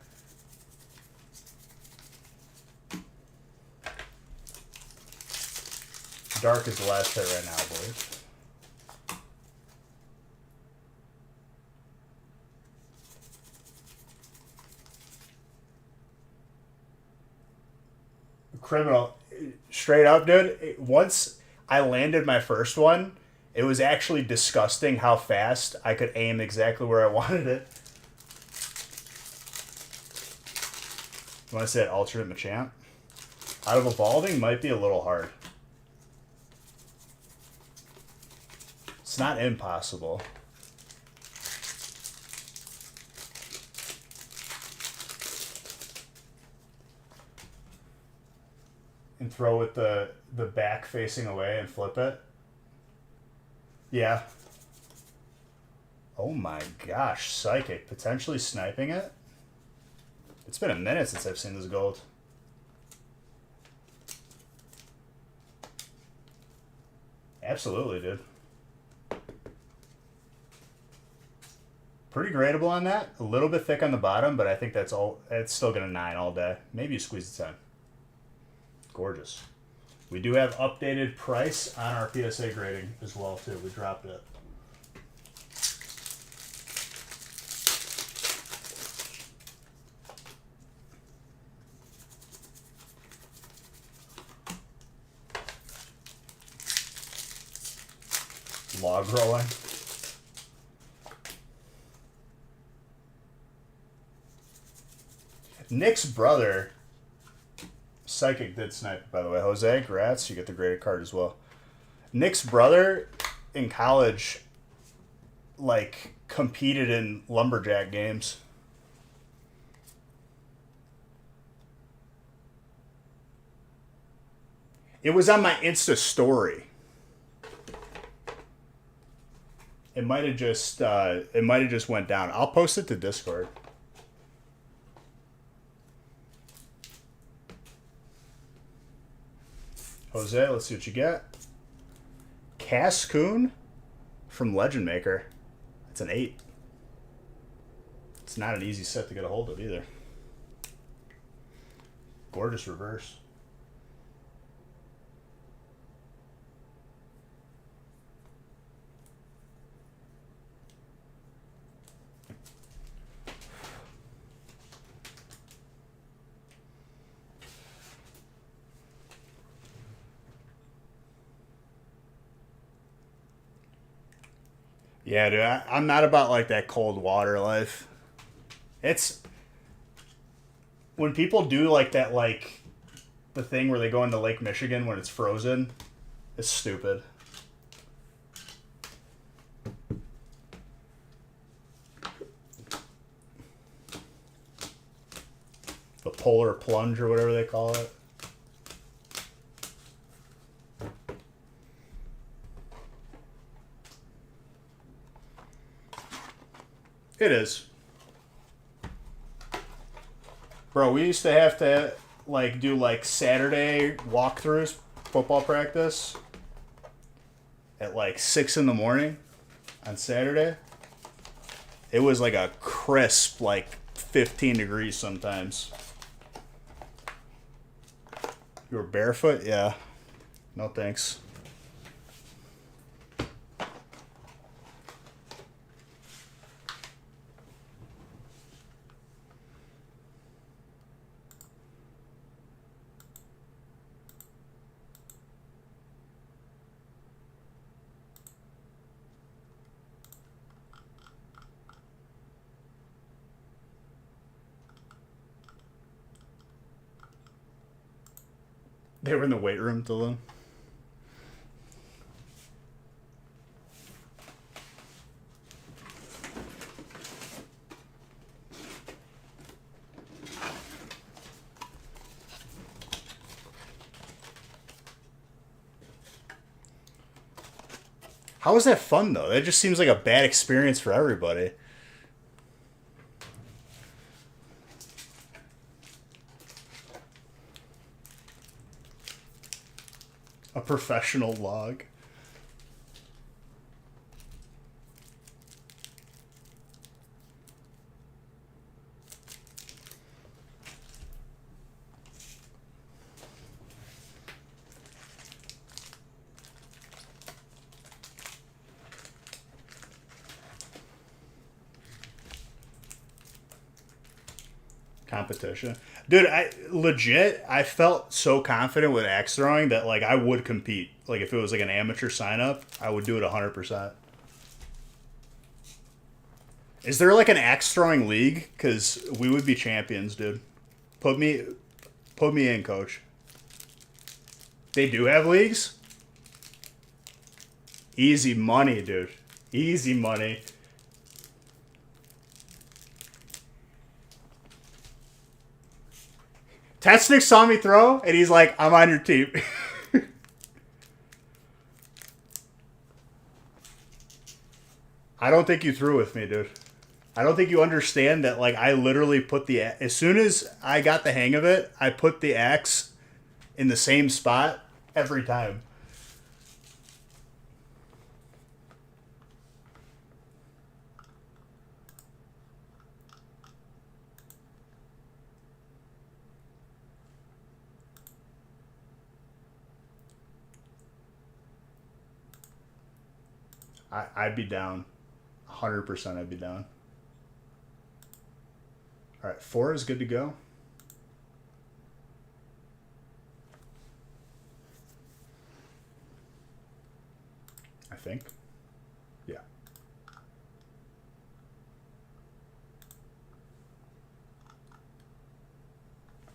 Dark is the last hit right now, I believe. Criminal. Straight up, dude. Once I landed my first one, it was actually disgusting how fast I could aim exactly where I wanted it. You want to say alternate Machamp? Out of evolving might be a little hard. It's not impossible. And throw with the back facing away and flip it. Yeah. Oh my gosh, Psychic. Potentially sniping it? It's been a minute since I've seen this gold. Absolutely, dude. Pretty gradable on that. A little bit thick on the bottom, but I think that's all. It's still gonna 9 all day. Maybe you squeeze a 10. Gorgeous. We do have updated price on our PSA grading as well too. We dropped it. Log rolling. Nick's brother, Psychic did snipe, by the way. Jose, congrats. You get the graded card as well. Nick's brother in college, like, competed in lumberjack games. It was on my Insta story. It might have just went down. I'll post it to Discord. Jose, let's see what you get. Cascoon from Legend Maker. It's an 8. It's not an easy set to get a hold of either. Gorgeous reverse. Yeah, dude, I'm not about like that cold water life. It's when people do like that, like the thing where they go into Lake Michigan when it's frozen. It's stupid. The polar plunge or whatever they call it. It is. Bro, we used to have to like do like Saturday walkthroughs, football practice at like 6 in the morning on Saturday. It was like a crisp, like 15 degrees sometimes. You were barefoot? Yeah. No thanks. They were in the weight room till then. How is that fun though? That just seems like a bad experience for everybody. A professional log. competition. Dude, I felt so confident with axe throwing that like I would compete. Like if it was like an amateur sign up, I would do it 100%. Is there like an axe throwing league? Because we would be champions, dude. Put me in, coach. They do have leagues? Easy money, dude. Easy money. Tetsnick saw me throw, and he's like, I'm on your team. I don't think you threw with me, dude. I don't think you understand that, like, I literally put the... As soon as I got the hang of it, I put the axe in the same spot every time. I'd be down. 100% I'd be down. All right, 4 is good to go. I think. Yeah.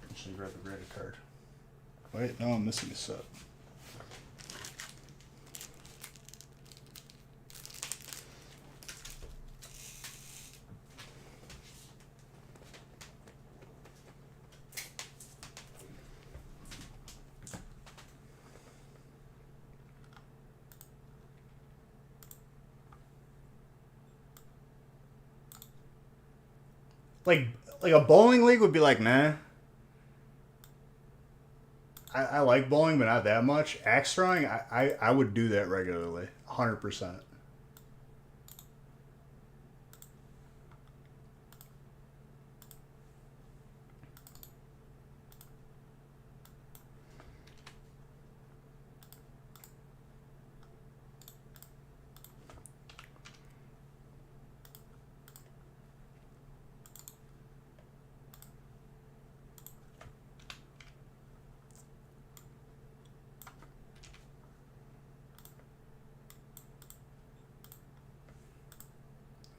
Actually, grab the graded card. Wait, no, I'm missing a set. Like a bowling league would be like, nah. I like bowling, but not that much. Axe throwing, I would do that regularly, 100%.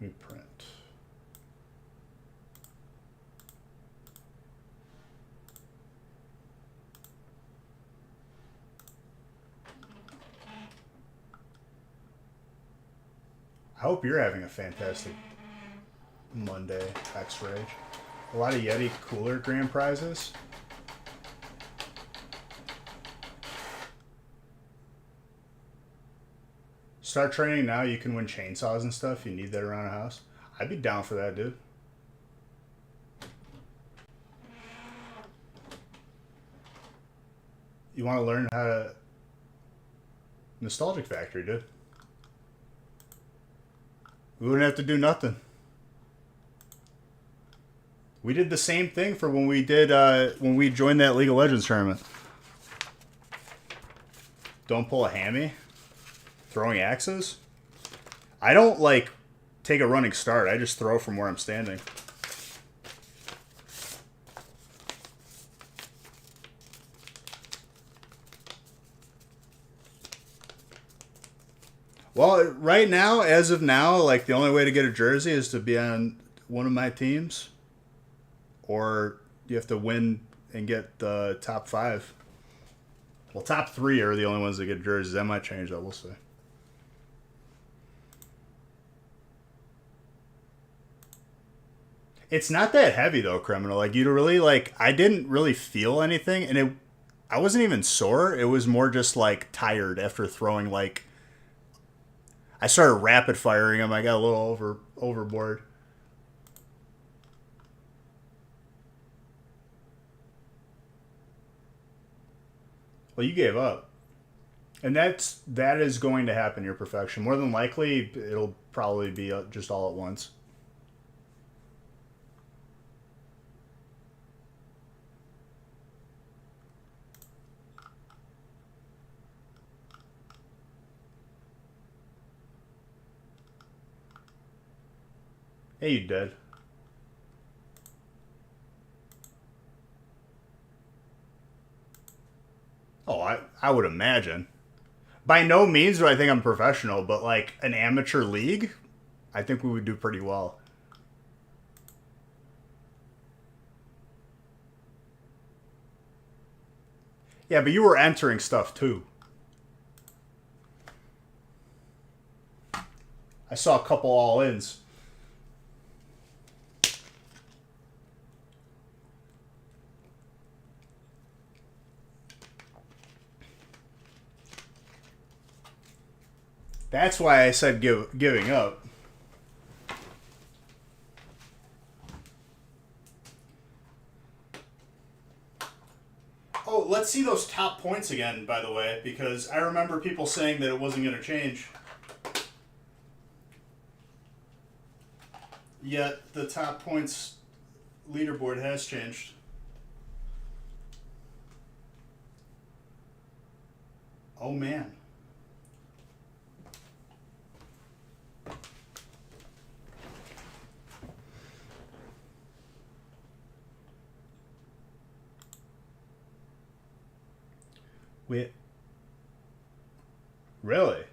Let me print. I hope you're having a fantastic Monday, X-Rage. A lot of Yeti cooler grand prizes. Start training now, you can win chainsaws and stuff. You need that around a house. I'd be down for that, dude. You want to learn how to... Nostalgic Factory, dude. We wouldn't have to do nothing. We did the same thing for when we joined that League of Legends tournament. Don't pull a hammy. Throwing axes. I don't like take a running start. I just throw from where I'm standing. Well, right now, as of now, like the only way to get a jersey is to be on one of my teams, or you have to win and get the top 5. Well, top 3 are the only ones that get jerseys. That might change, though. We'll see. It's not that heavy though, criminal. Like you really like. I didn't really feel anything, and I wasn't even sore. It was more just like tired after throwing like. I started rapid firing them. I got a little overboard. Well, you gave up, and that is going to happen. Your perfection. More than likely, it'll probably be just all at once. Hey, you dead. I would imagine. By no means do I think I'm professional, but like an amateur league, I think we would do pretty well. Yeah, but you were entering stuff too. I saw a couple all-ins. That's why I said giving up. Oh, let's see those top points again, by the way, because I remember people saying that it wasn't going to change. Yet the top points leaderboard has changed. Oh, man. Wait. Really?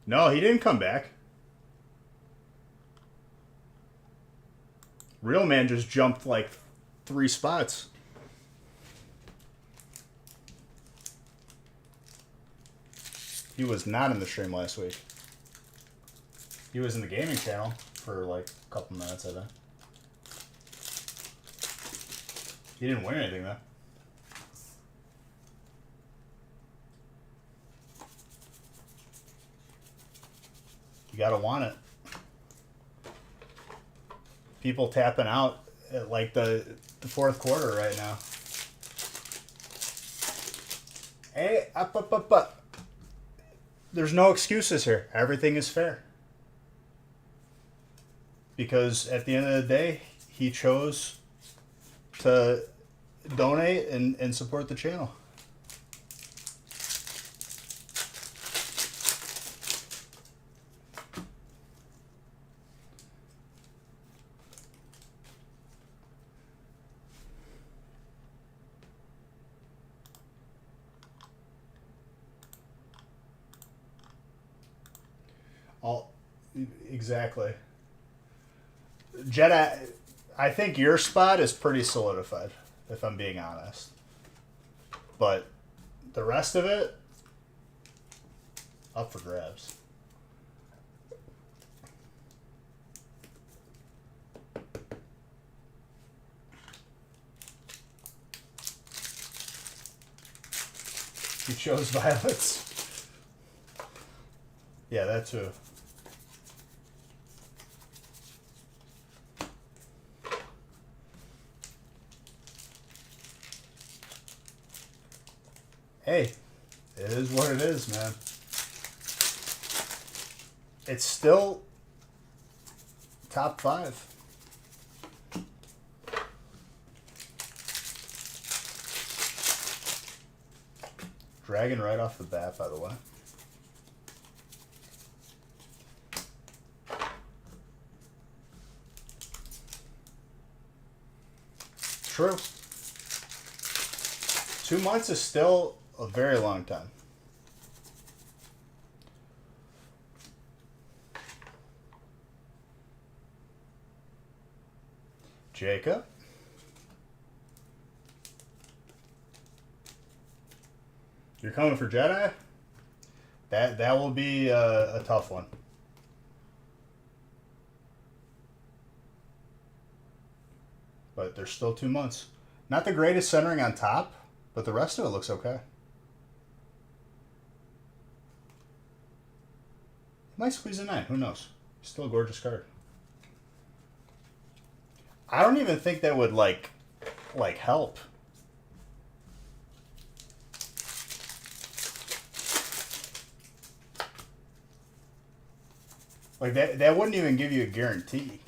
No, he didn't come back. Real man just jumped like 3 spots. He was not in the stream last week. He was in the gaming channel for like a couple minutes, I think. He didn't win anything though. You gotta want it. People tapping out at like the fourth quarter right now. Hey, up. There's no excuses here. Everything is fair. Because at the end of the day, he chose to donate and support the channel. Exactly. Jedi, I think your spot is pretty solidified, if I'm being honest. But the rest of it, up for grabs. You chose violets. Yeah, that too. Hey, it is what it is, man. It's still top 5. Dragon right off the bat, by the way. True. 2 months is still a very long time. Jacob. You're coming for Jedi? That will be a tough one. But there's still 2 months. Not the greatest centering on top, but the rest of it looks okay. Might squeeze a 9. Who knows? Still a gorgeous card. I don't even think that would like help. Like that wouldn't even give you a guarantee.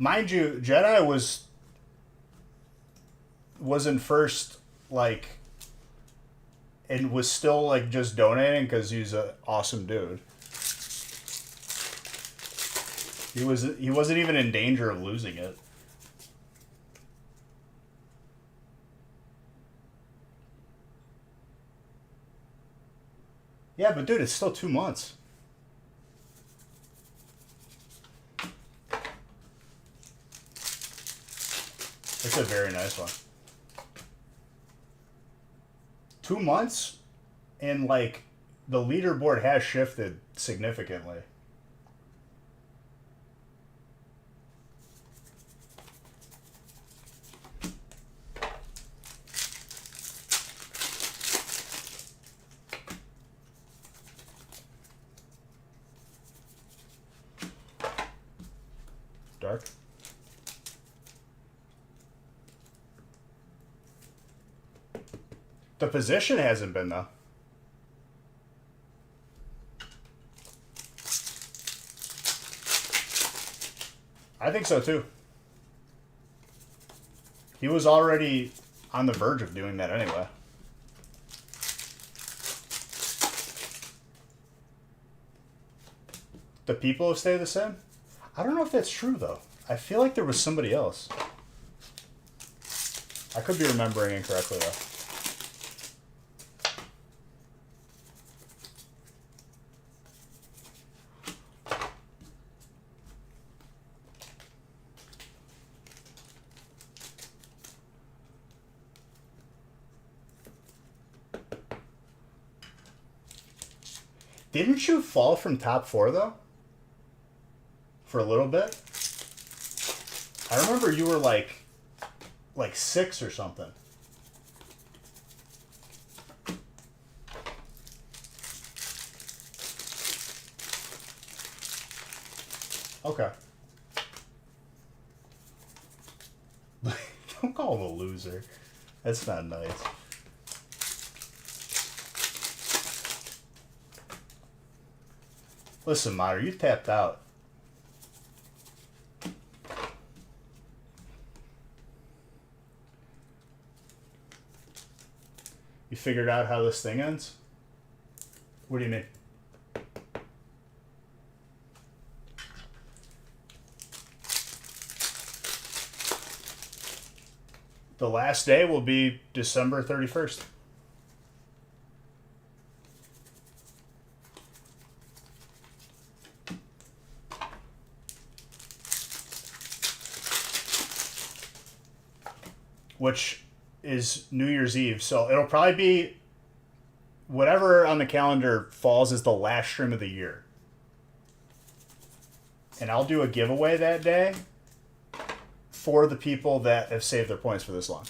Mind you, Jedi was in first, like, and was still like just donating because he's an awesome dude. He wasn't even in danger of losing it. Yeah, but dude, it's still 2 months. It's a very nice one. 2 months, and like the leaderboard has shifted significantly. Dark. The position hasn't been, though. I think so too. He was already on the verge of doing that anyway. The people have stayed the same? I don't know if that's true, though. I feel like there was somebody else. I could be remembering incorrectly, though. Didn't you fall from top 4, though? For a little bit? I remember you were like 6 or something. Okay. Don't call him a loser. That's not nice. Listen, Mater, you tapped out. You figured out how this thing ends? What do you mean? The last day will be December 31st. Which is New Year's Eve. So it'll probably be whatever on the calendar falls as the last stream of the year. And I'll do a giveaway that day for the people that have saved their points for this long.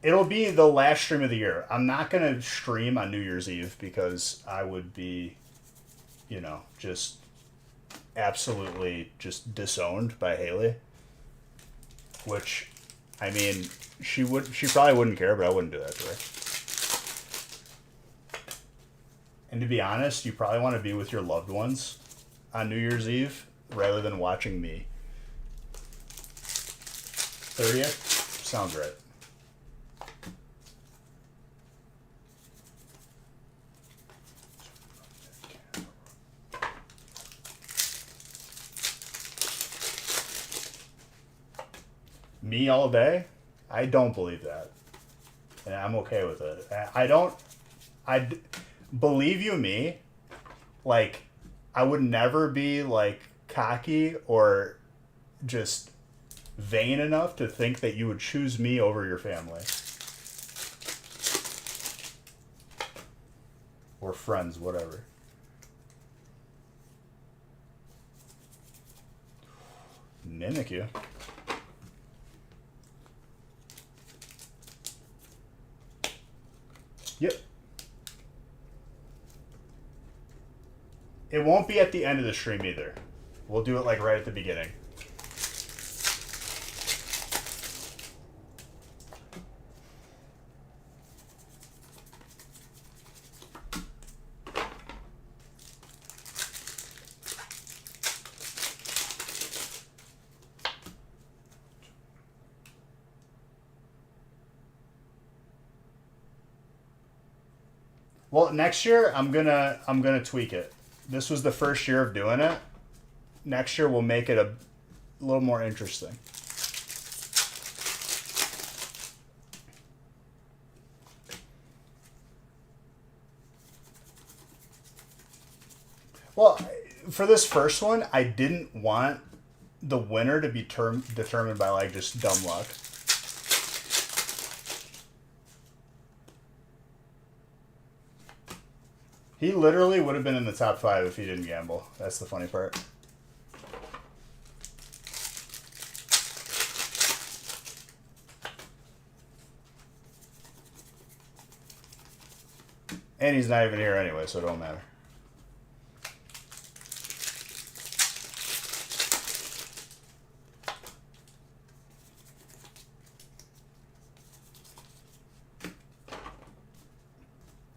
It'll be the last stream of the year. I'm not going to stream on New Year's Eve because I would be, just absolutely just disowned by Haley. Which, I mean, she probably wouldn't care, but I wouldn't do that to her. And to be honest, you probably want to be with your loved ones on New Year's Eve rather than watching me. 30th? Sounds right. Me all day? I don't believe that. And I'm okay with it. Believe you me, like, I would never be, like, cocky or just vain enough to think that you would choose me over your family. Or friends, whatever. Mimic you. Yep. It won't be at the end of the stream either. We'll do it like right at the beginning. Well, next year I'm gonna tweak it. This was the first year of doing it. Next year we'll make it a little more interesting. Well, for this first one, I didn't want the winner to be determined by like just dumb luck. He literally would have been in the top 5 if he didn't gamble. That's the funny part. And he's not even here anyway, so it don't matter.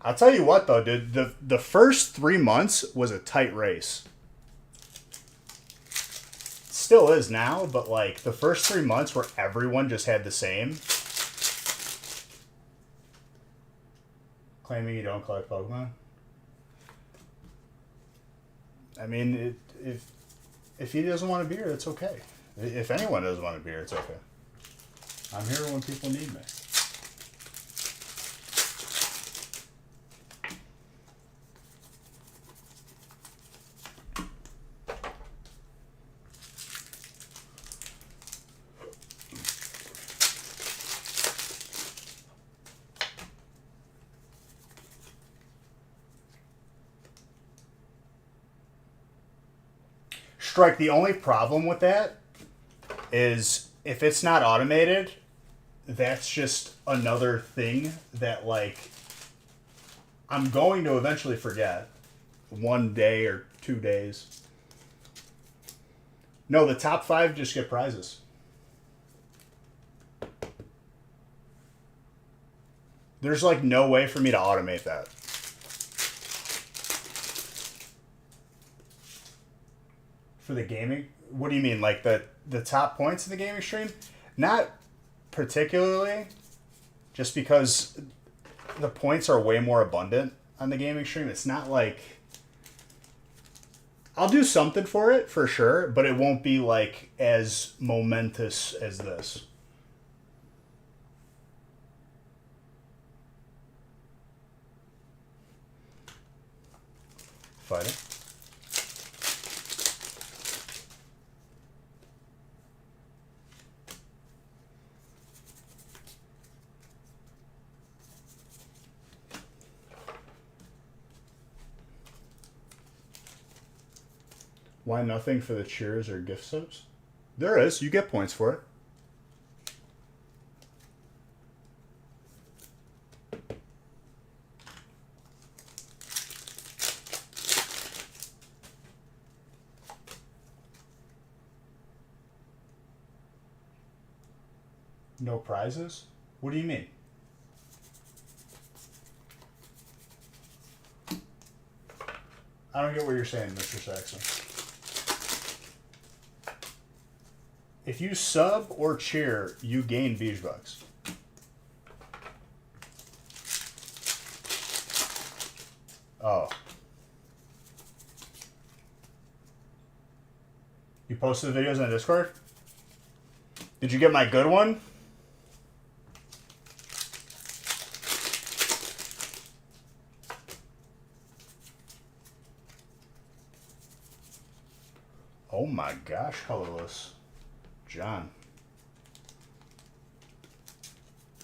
I'll tell you what, though, dude. The first 3 months was a tight race. Still is now, but, like, the first 3 months where everyone just had the same. Claiming you don't collect Pokemon? I mean, if he doesn't want a beer, it's okay. If anyone doesn't want a beer, it's okay. I'm here when people need me. Strike, the only problem with that is if it's not automated, that's just another thing that, like, I'm going to eventually forget. 1 day or 2 days. No, the top 5 just get prizes. There's, like, no way for me to automate that. For the gaming? What do you mean? Like the top points in the gaming stream? Not particularly. Just because the points are way more abundant on the gaming stream. It's not like... I'll do something for it, for sure, but it won't be like as momentous as this. Fighting. Why nothing for the cheers or gift subs? There is. You get points for it. No prizes? What do you mean? I don't get what you're saying, Mr. Saxon. If you sub or cheer, you gain Beach Bucks. Oh. You posted the videos on Discord? Did you get my good one? Oh my gosh, colorless. John.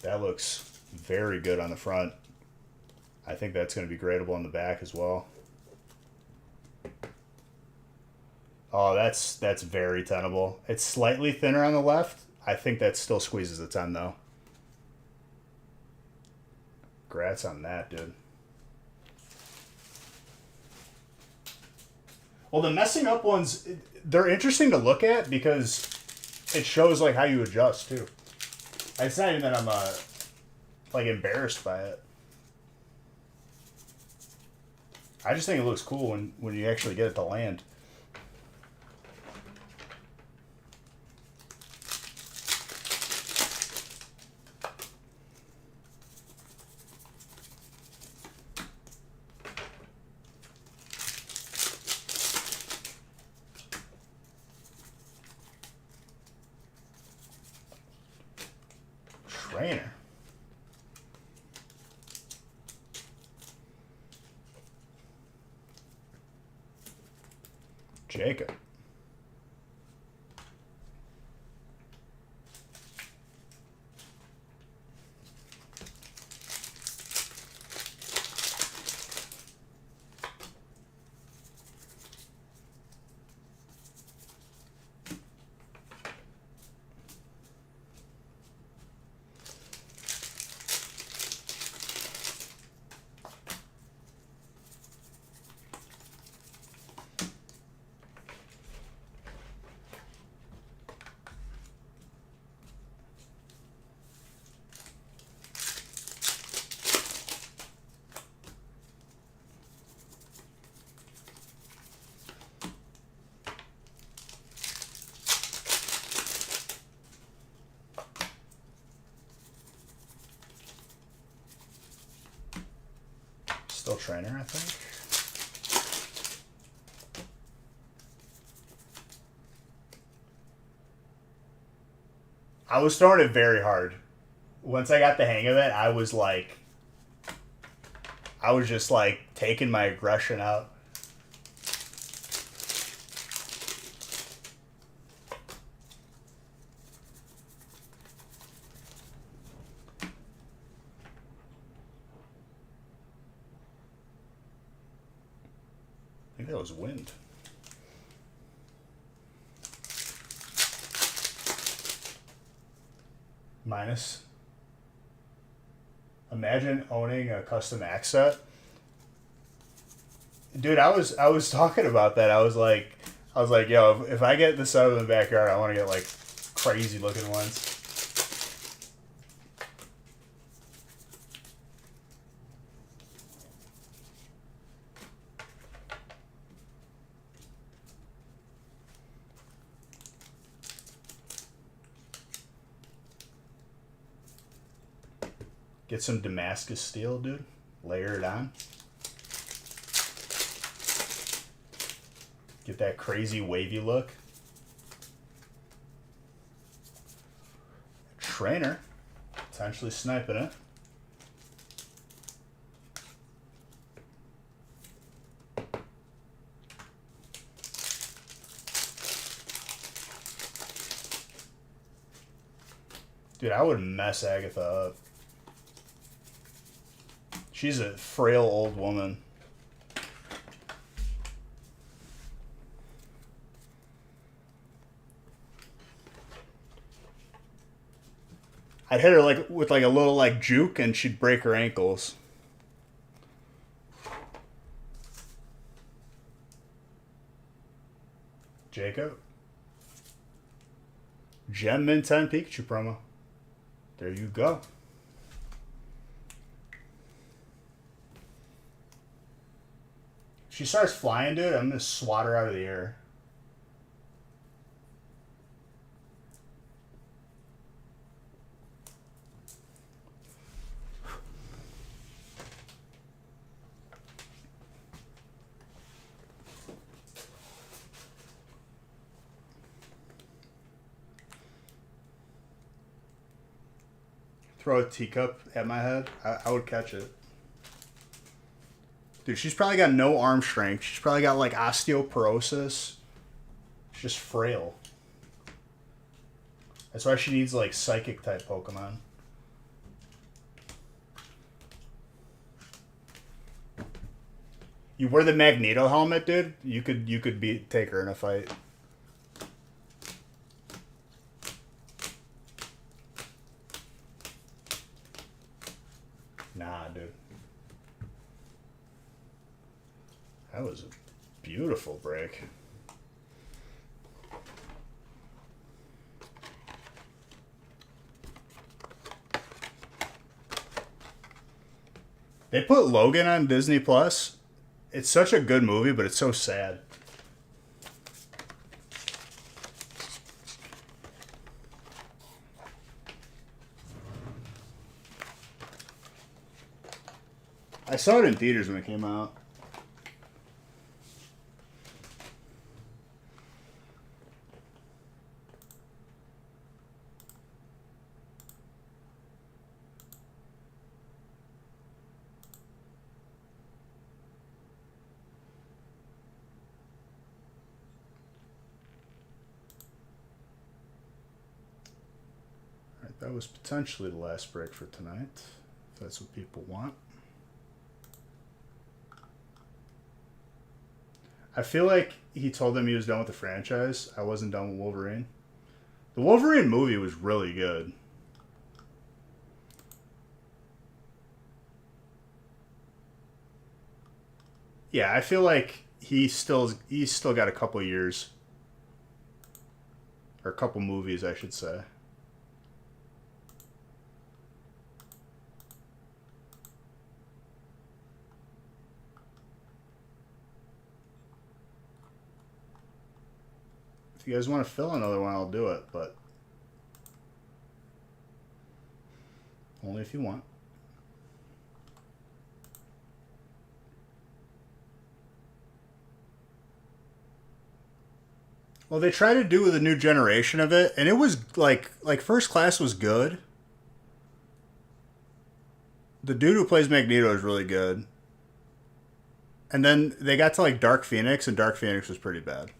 That looks very good on the front. I think that's going to be gradable on the back as well. Oh, that's very tenable. It's slightly thinner on the left. I think that still squeezes the 10, though. Congrats on that, dude. Well, the messing up ones, they're interesting to look at because it shows, like, how you adjust, too. It's not even that I'm, like, embarrassed by it. I just think it looks cool when you actually get it to land. Trainer. Jacob. Still Trainer, I think. I was throwing it very hard. Once I got the hang of it, I was just like taking my aggression out. I think that was wind. Minus. Imagine owning a custom axe set. Dude, I was talking about that. I was like, yo, if I get this out of the backyard, I want to get like crazy looking ones. Get some Damascus steel, dude. Layer it on. Get that crazy wavy look. Trainer. Potentially sniping it. Dude, I would mess Agatha up. She's a frail old woman. I'd hit her like with like a little like juke and she'd break her ankles. Jacob. Gem Mint 10 Pikachu promo. There you go. She starts flying, dude, I'm gonna swat her out of the air. Throw a teacup at my head, I would catch it. Dude, she's probably got no arm strength. She's probably got like osteoporosis. She's just frail. That's why she needs like psychic type Pokemon. You wear the Magneto helmet, dude. You could take her in a fight. Nah, dude. That was a beautiful break. They put Logan on Disney Plus. It's such a good movie, but it's so sad. I saw it in theaters when it came out. That was potentially the last break for tonight, if that's what people want. I feel like he told them he was done with the franchise. I wasn't done with Wolverine. The Wolverine movie was really good. Yeah, I feel like he's still got a couple years. Or a couple movies, I should say. If you guys want to fill another one, I'll do it, but only if you want. Well, they tried to do with a new generation of it, and it was like First Class was good. The dude who plays Magneto is really good. And then they got to like Dark Phoenix, and Dark Phoenix was pretty bad.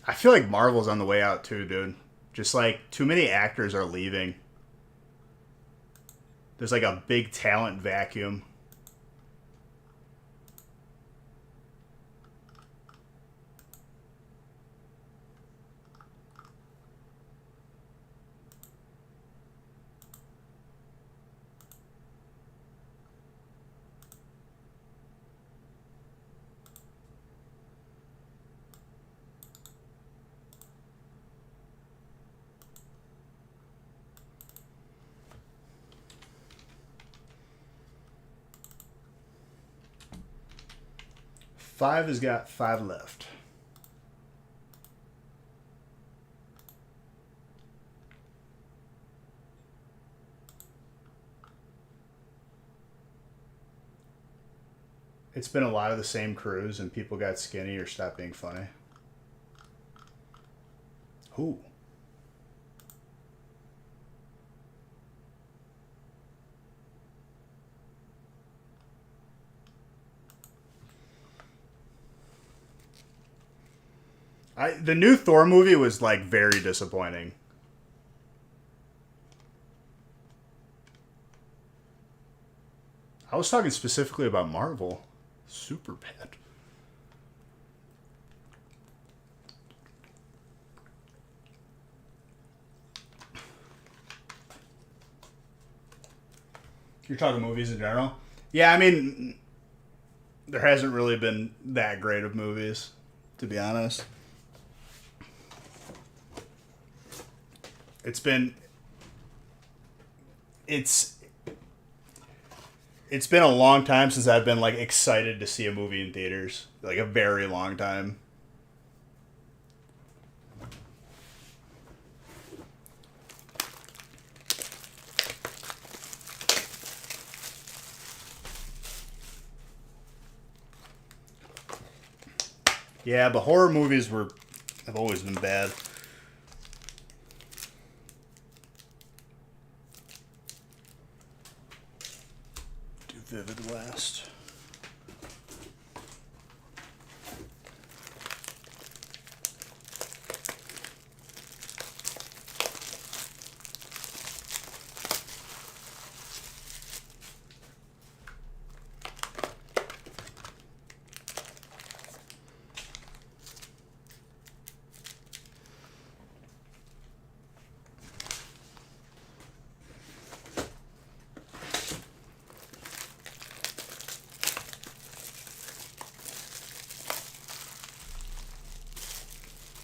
I feel like Marvel's on the way out too, dude. Just like too many actors are leaving. There's like a big talent vacuum. Five has got 5 left. It's been a lot of the same crews, and people got skinny or stopped being funny. Who? The new Thor movie was like very disappointing. I was talking specifically about Marvel. Super bad. You're talking movies in general? Yeah, I mean, there hasn't really been that great of movies, to be honest. It's been a long time since I've been like excited to see a movie in theaters. Like a very long time. Yeah, but horror movies have always been bad. Vivid West.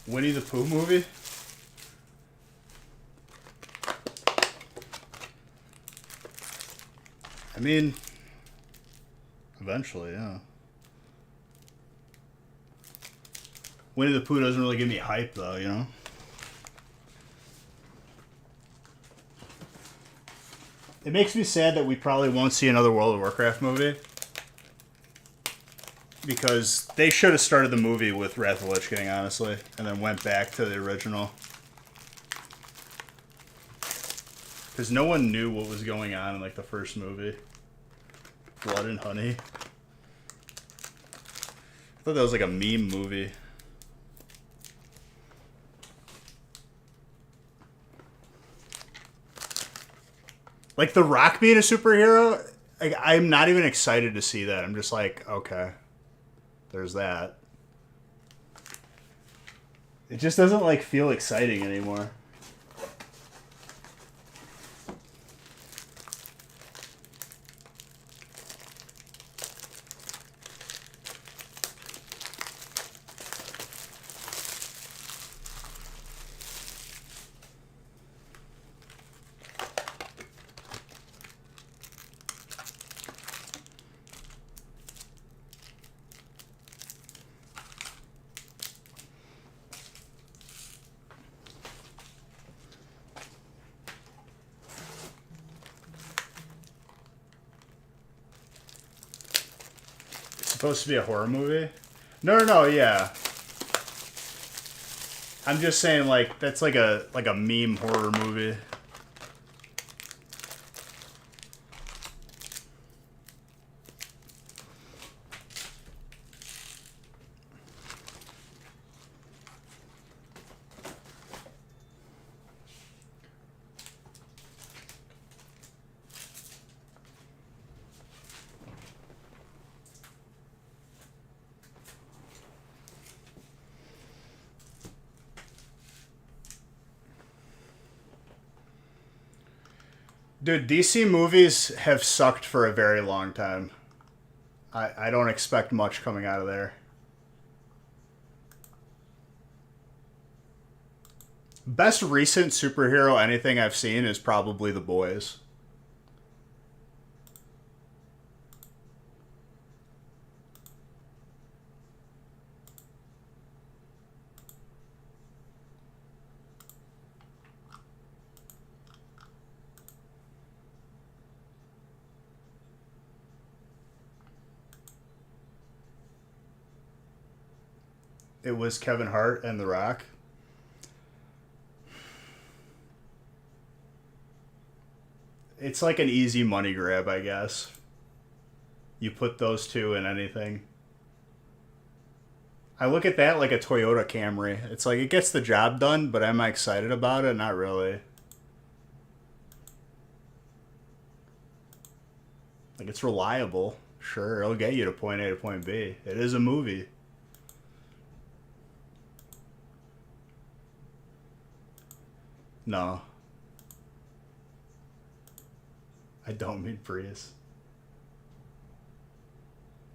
Winnie the Pooh movie? I mean, eventually, yeah. Winnie the Pooh doesn't really give me hype, though, you know? It makes me sad that we probably won't see another World of Warcraft movie. Because they should have started the movie with Wrath of the Lich King, honestly, and then went back to the original. Because no one knew what was going on in like the first movie. Blood and Honey. I thought that was like a meme movie. Like The Rock being a superhero, I'm not even excited to see that. I'm just like, okay, there's that. It just doesn't like feel exciting anymore. Supposed to be a horror movie? No, yeah. I'm just saying, like, that's like a meme horror movie. Dude, DC movies have sucked for a very long time. I don't expect much coming out of there. Best recent superhero anything I've seen is probably The Boys. It was Kevin Hart and The Rock. It's like an easy money grab, I guess. You put those two in anything. I look at that like a Toyota Camry. It's like it gets the job done, but am I excited about it? Not really. Like it's reliable. Sure, it'll get you to point A to point B. It is a movie. No, I don't mean Prius.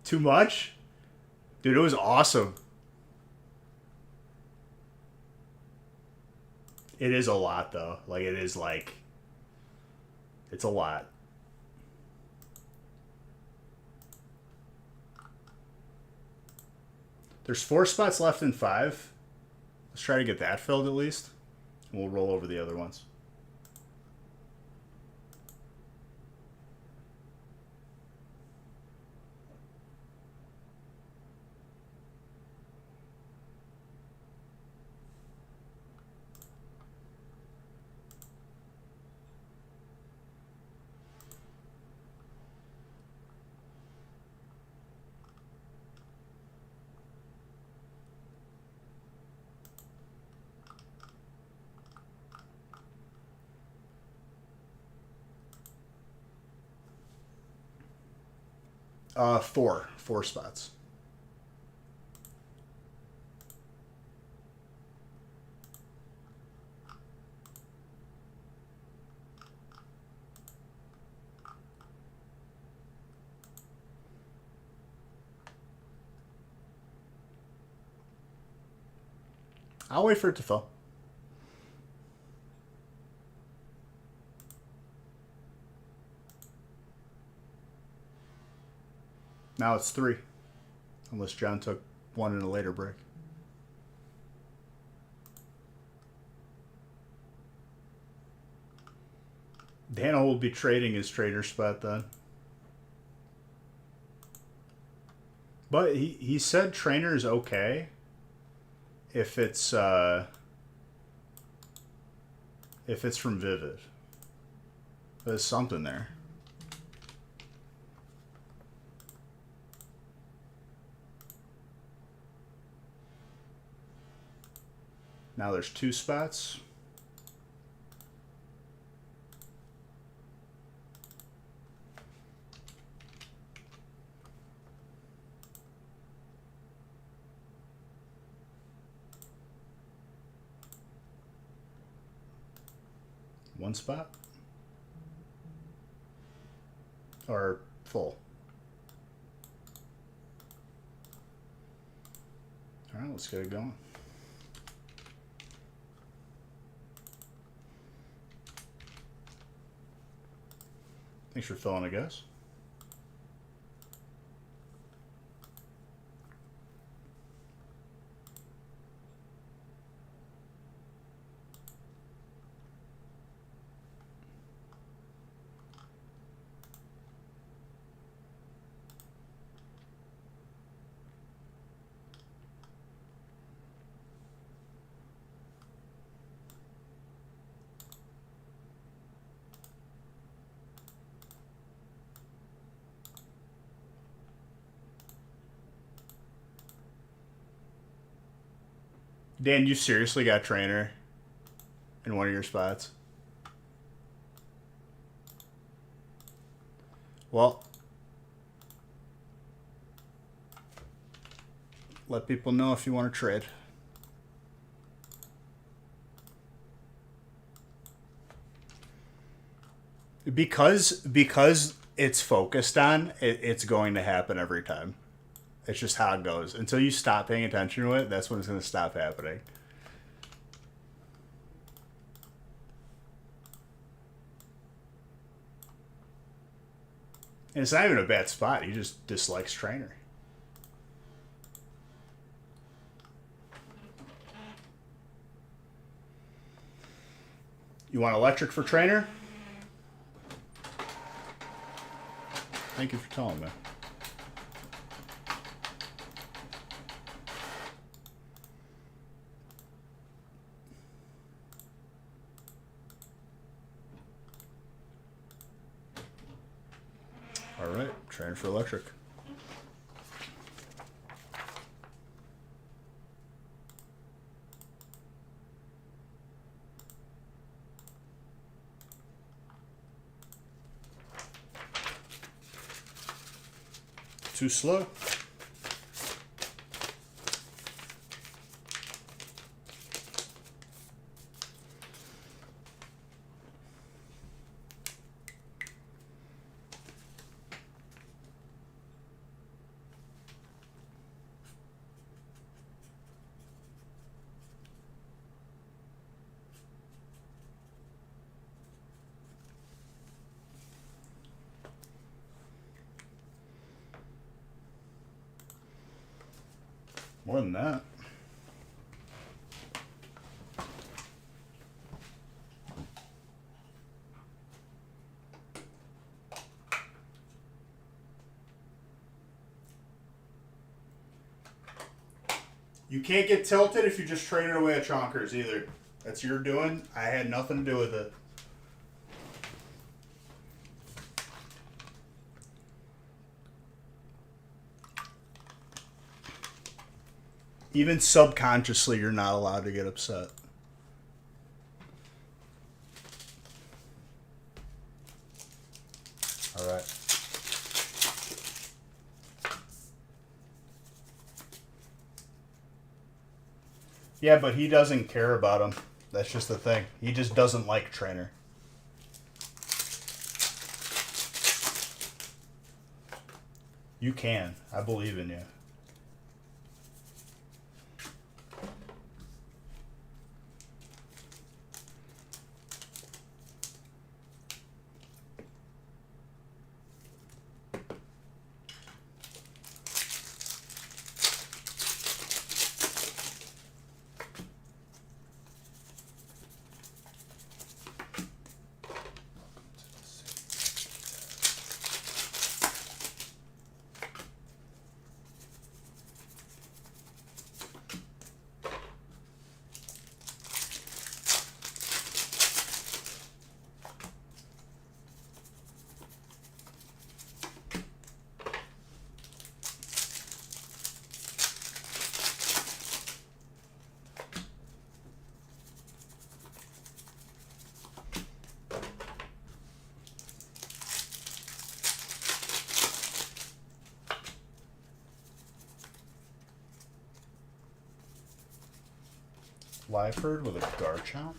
Too much? Dude, it was awesome. It is a lot though. Like it is like it's a lot. There's 4 spots left in 5. Let's try to get that filled at least. We'll roll over the other ones. Four spots. I'll wait for it to fill. Now it's 3. Unless John took one in a later break. Dano will be trading his trader spot then. But he said trainer is okay if it's from Vivid. There's something there. Now there's 2 spots. One spot? Or full? All right, let's get it going. Thanks for filling a guess. Dan, you seriously got trainer in one of your spots? Well, let people know if you want to trade. Because it's focused on, it's going to happen every time. It's just how it goes. Until you stop paying attention to it, that's when it's going to stop happening. And it's not even a bad spot. He just dislikes trainer. You want electric for trainer? Thank you for telling me. All right, trainer for electric. Too slow. More than that. You can't get tilted if you just trade it away at Chonkers either. That's your doing. I had nothing to do with it. Even subconsciously, you're not allowed to get upset. All right. Yeah, but he doesn't care about him. That's just the thing. He just doesn't like trainer. You can. I believe in you. Live herd with a Garchomp.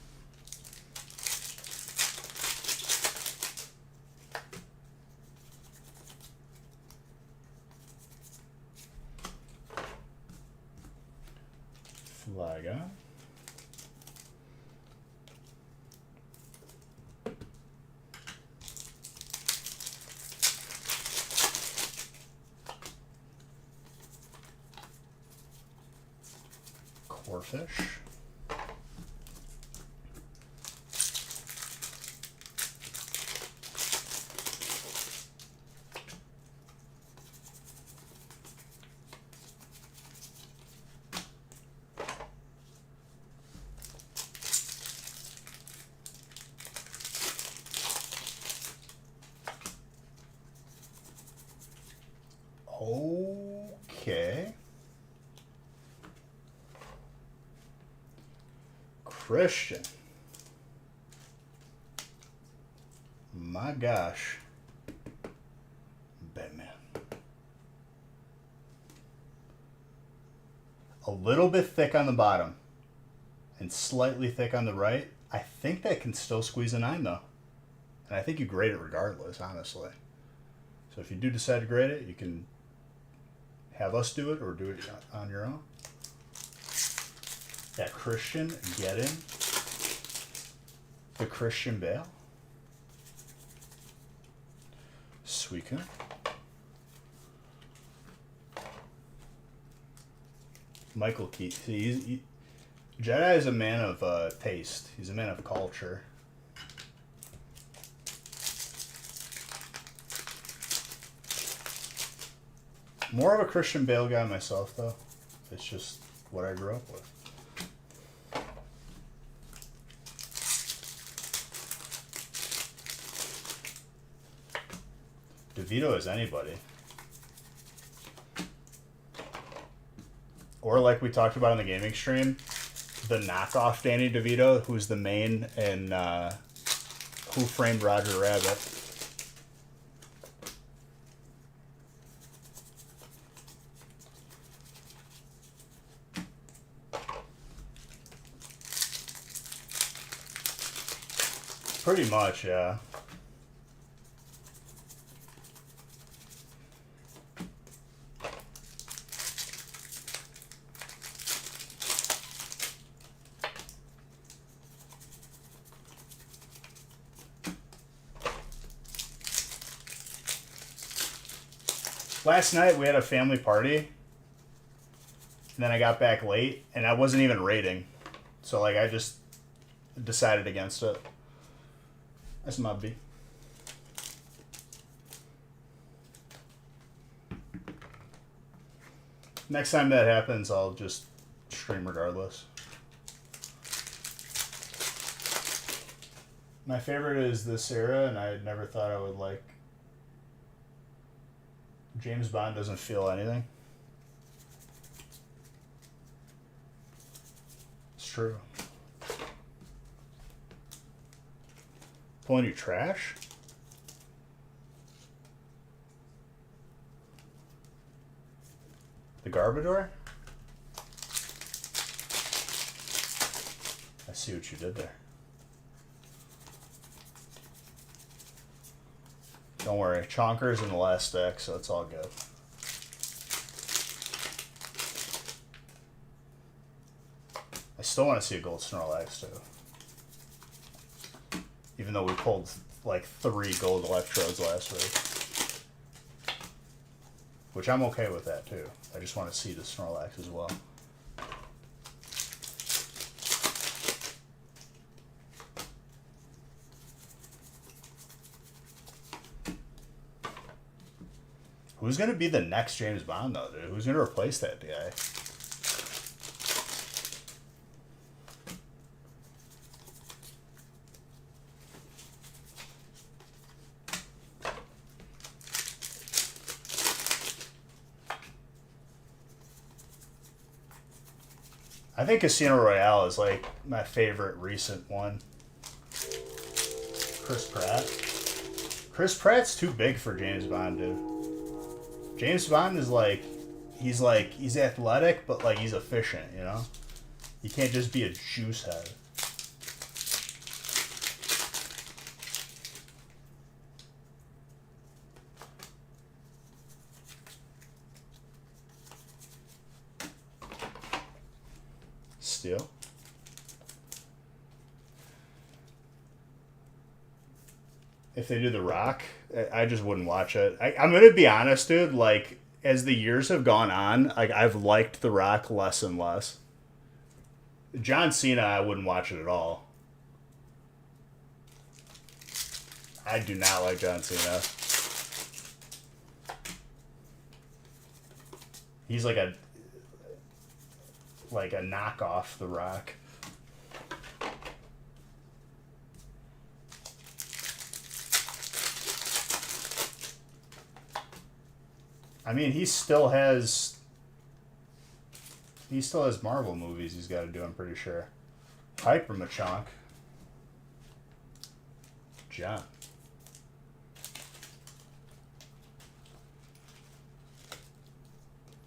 fish. Okay. Christian. My gosh. Batman. A little bit thick on the bottom and slightly thick on the right. I think that can still squeeze a 9 though. And I think you grade it regardless, honestly. So if you do decide to grade it, you can have us do it or do it on your own. That Christian get in. The Christian Bale. Suika. Michael Keaton. Jedi is a man of taste. He's a man of culture. More of a Christian Bale guy myself, though. It's just what I grew up with. DeVito is anybody. Or like we talked about on the gaming stream, the knockoff Danny DeVito, who's the main in Who Framed Roger Rabbit. Pretty much, yeah. Last night we had a family party, and then I got back late, and I wasn't even raiding. So, like, I just decided against it. That's my B. Next time that happens, I'll just stream regardless. My favorite is this era, and I never thought I would like. James Bond doesn't feel anything. It's true. Pulling you trash? The Garbador? I see what you did there. Don't worry, Chonker's in the last deck, so it's all good. I still want to see a gold Snorlax, too. Even though we pulled like 3 gold electrodes last week. Which I'm okay with that too. I just want to see the Snorlax as well. Who's going to be the next James Bond though, dude? Who's going to replace that guy? I think Casino Royale is like my favorite recent one. Chris Pratt. Chris Pratt's too big for James Bond, dude. James Bond is like he's athletic, but like he's efficient, you know? You can't just be a juice head. Still. If they do The Rock, I just wouldn't watch it. I'm gonna be honest, dude. Like, as the years have gone on, like I've liked The Rock less and less. John Cena, I wouldn't watch it at all. I do not like John Cena. He's like a knockoff The Rock. I mean, he still has Marvel movies he's got to do, I'm pretty sure. Hyper Machonk. John.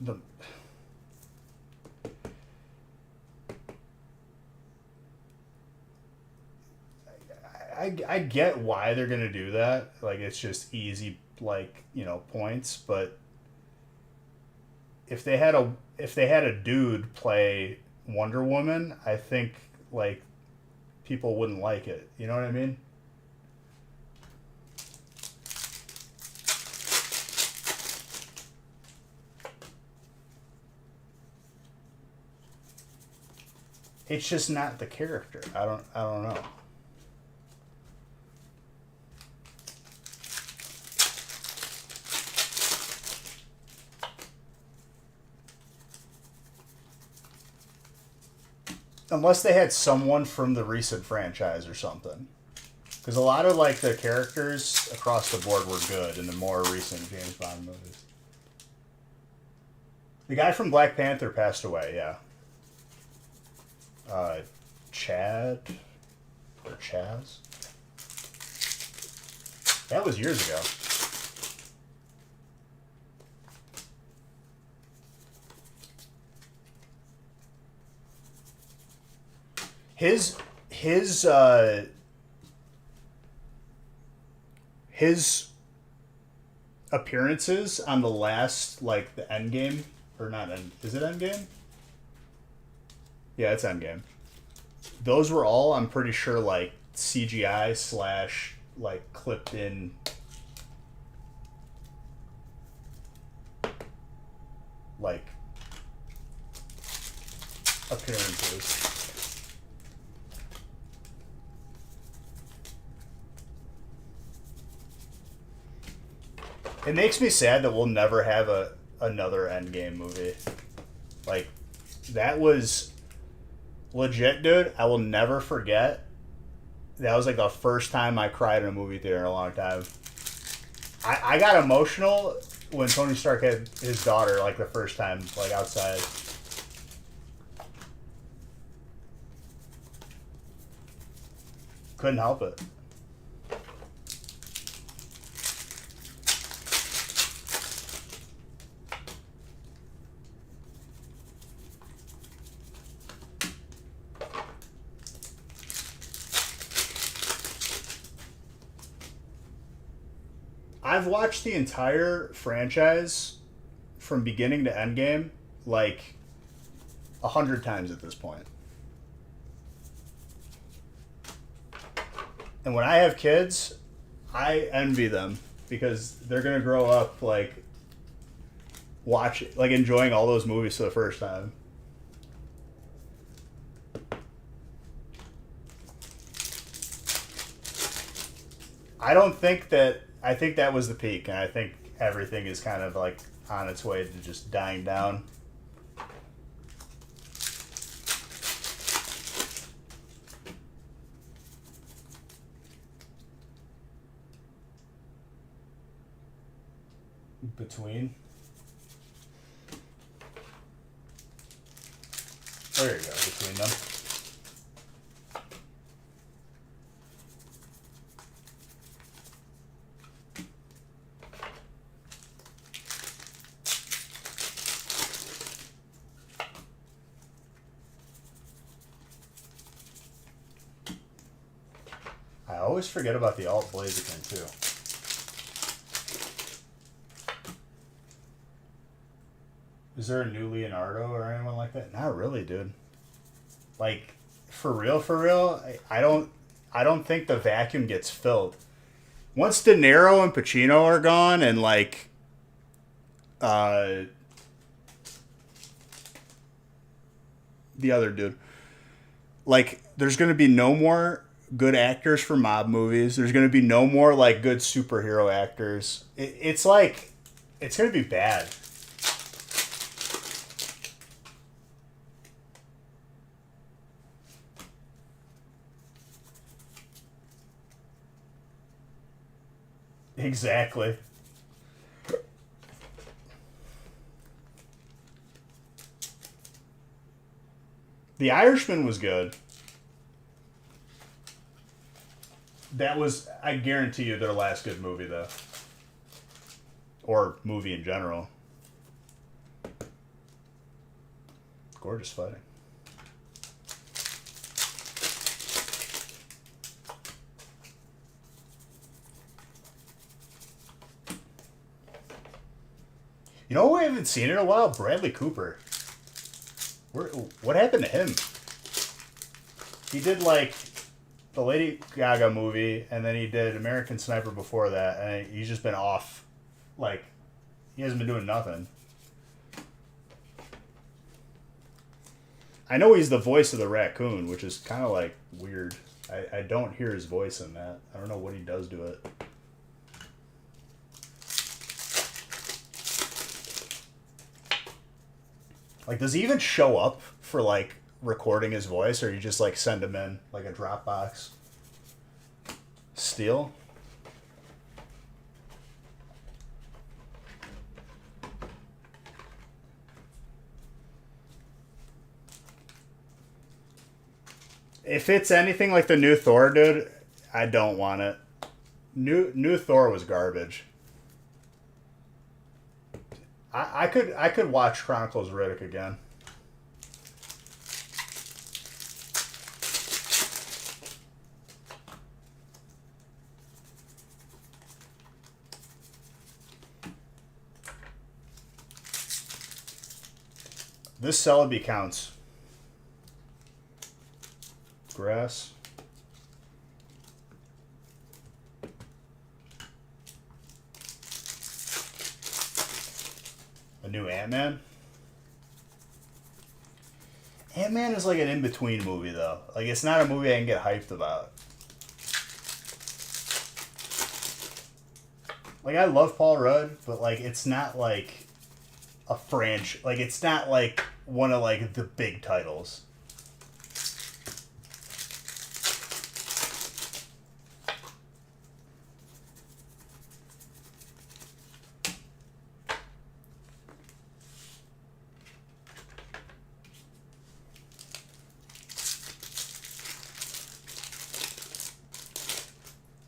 The I get why they're gonna do that. Like, it's just easy, like, points. But if they had a dude play Wonder Woman, I think, like, people wouldn't like it. You know what I mean? It's just not the character. I don't know. Unless they had someone from the recent franchise or something. Because a lot of, like, the characters across the board were good in the more recent James Bond movies. The guy from Black Panther passed away, yeah. Chad? Or Chaz? That was years ago. His appearances on the last, like, the Endgame, or not End, is it Endgame? Yeah, it's Endgame. Those were all, I'm pretty sure, like, CGI slash, like, clipped in, like, appearances. It makes me sad that we'll never have another Endgame movie. Like, that was legit, dude. I will never forget. That was like the first time I cried in a movie theater in a long time. I got emotional when Tony Stark had his daughter, like, the first time, like, outside. Couldn't help it. I've watched the entire franchise from beginning to Endgame like 100 times at this point. And when I have kids, I envy them because they're gonna grow up like enjoying all those movies for the first time. I think that was the peak, and I think everything is kind of like on its way to just dying down. Between. There you go, between them. I always forget about the alt Blaziken too. Is there a new Leonardo or anyone like that? Not really, dude. Like, for real, I don't think the vacuum gets filled. Once De Niro and Pacino are gone, and like, the other dude, like there's going to be no more good actors for mob movies. There's going to be no more like good superhero actors. It's like it's going to be bad. Exactly. The Irishman was good. That was, I guarantee you, their last good movie, though. Or movie in general. Gorgeous fighting. You know who I haven't seen in a while? Bradley Cooper. What happened to him? He did like the Lady Gaga movie, and then he did American Sniper before that, and he's just been off. Like, he hasn't been doing nothing. I know he's the voice of the raccoon, which is kind of like weird. I don't hear his voice in that. I don't know what he does to it. Like, does he even show up for, like, recording his voice, or you just, like, send him in, like, a Dropbox? Steel? If it's anything like the new Thor, dude, I don't want it. New Thor was garbage. I could watch Chronicles of Riddick again. This Celebi counts. Grass. A new Ant-Man. Ant-Man is like an in-between movie, though. Like, it's not a movie I can get hyped about. Like, I love Paul Rudd, but, like, it's not, like, a franchise. Like, it's not, like, one of, like, the big titles.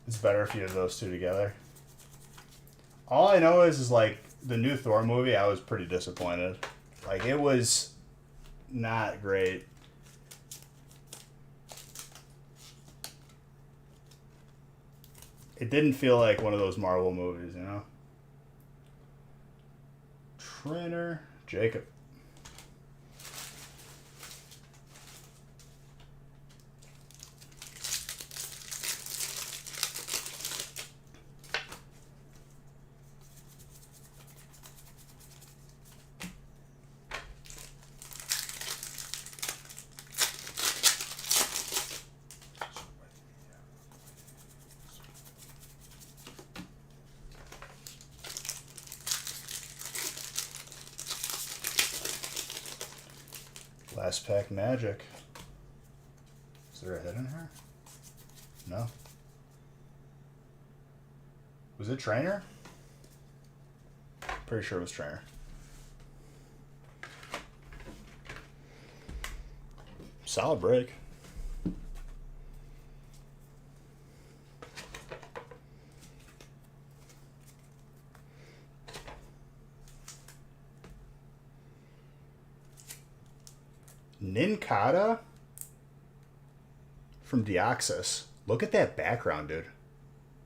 It's better if you have those two together. All I know is like the new Thor movie, I was pretty disappointed. Like, it was not great. It didn't feel like one of those Marvel movies, you know? Trainer Jacob. Last pack magic. Is there a hit in here? No. Was it Trainer? Pretty sure it was Trainer. Solid break. Ninkata from Deoxys. Look at that background, dude.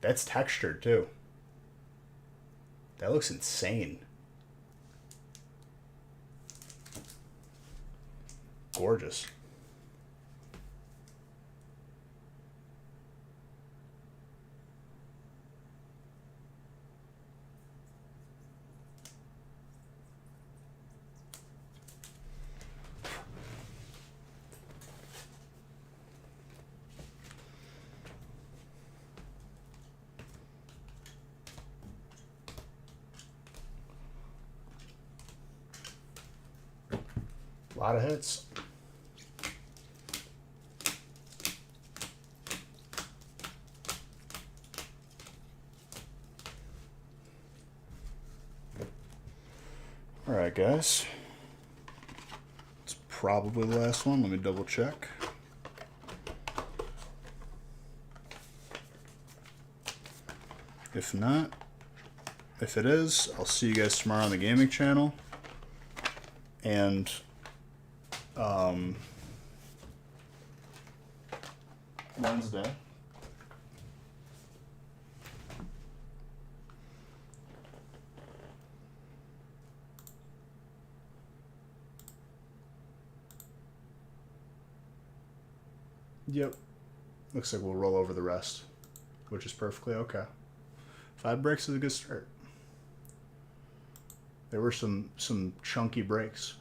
That's textured, too. That looks insane. Gorgeous. A lot of hits. All right, guys. It's probably the last one. Let me double check. If not, if it is, I'll see you guys tomorrow on the gaming channel. And Wednesday. Yep. Looks like we'll roll over the rest, which is perfectly okay. 5 breaks is a good start. There were some chunky breaks.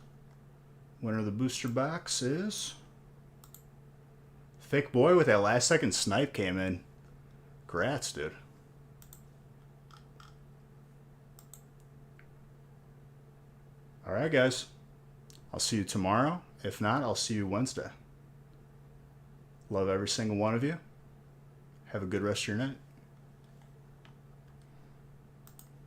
Winner of the booster box is Thick Boy with that last second snipe came in. Congrats, dude. All right, guys. I'll see you tomorrow. If not, I'll see you Wednesday. Love every single one of you. Have a good rest of your night.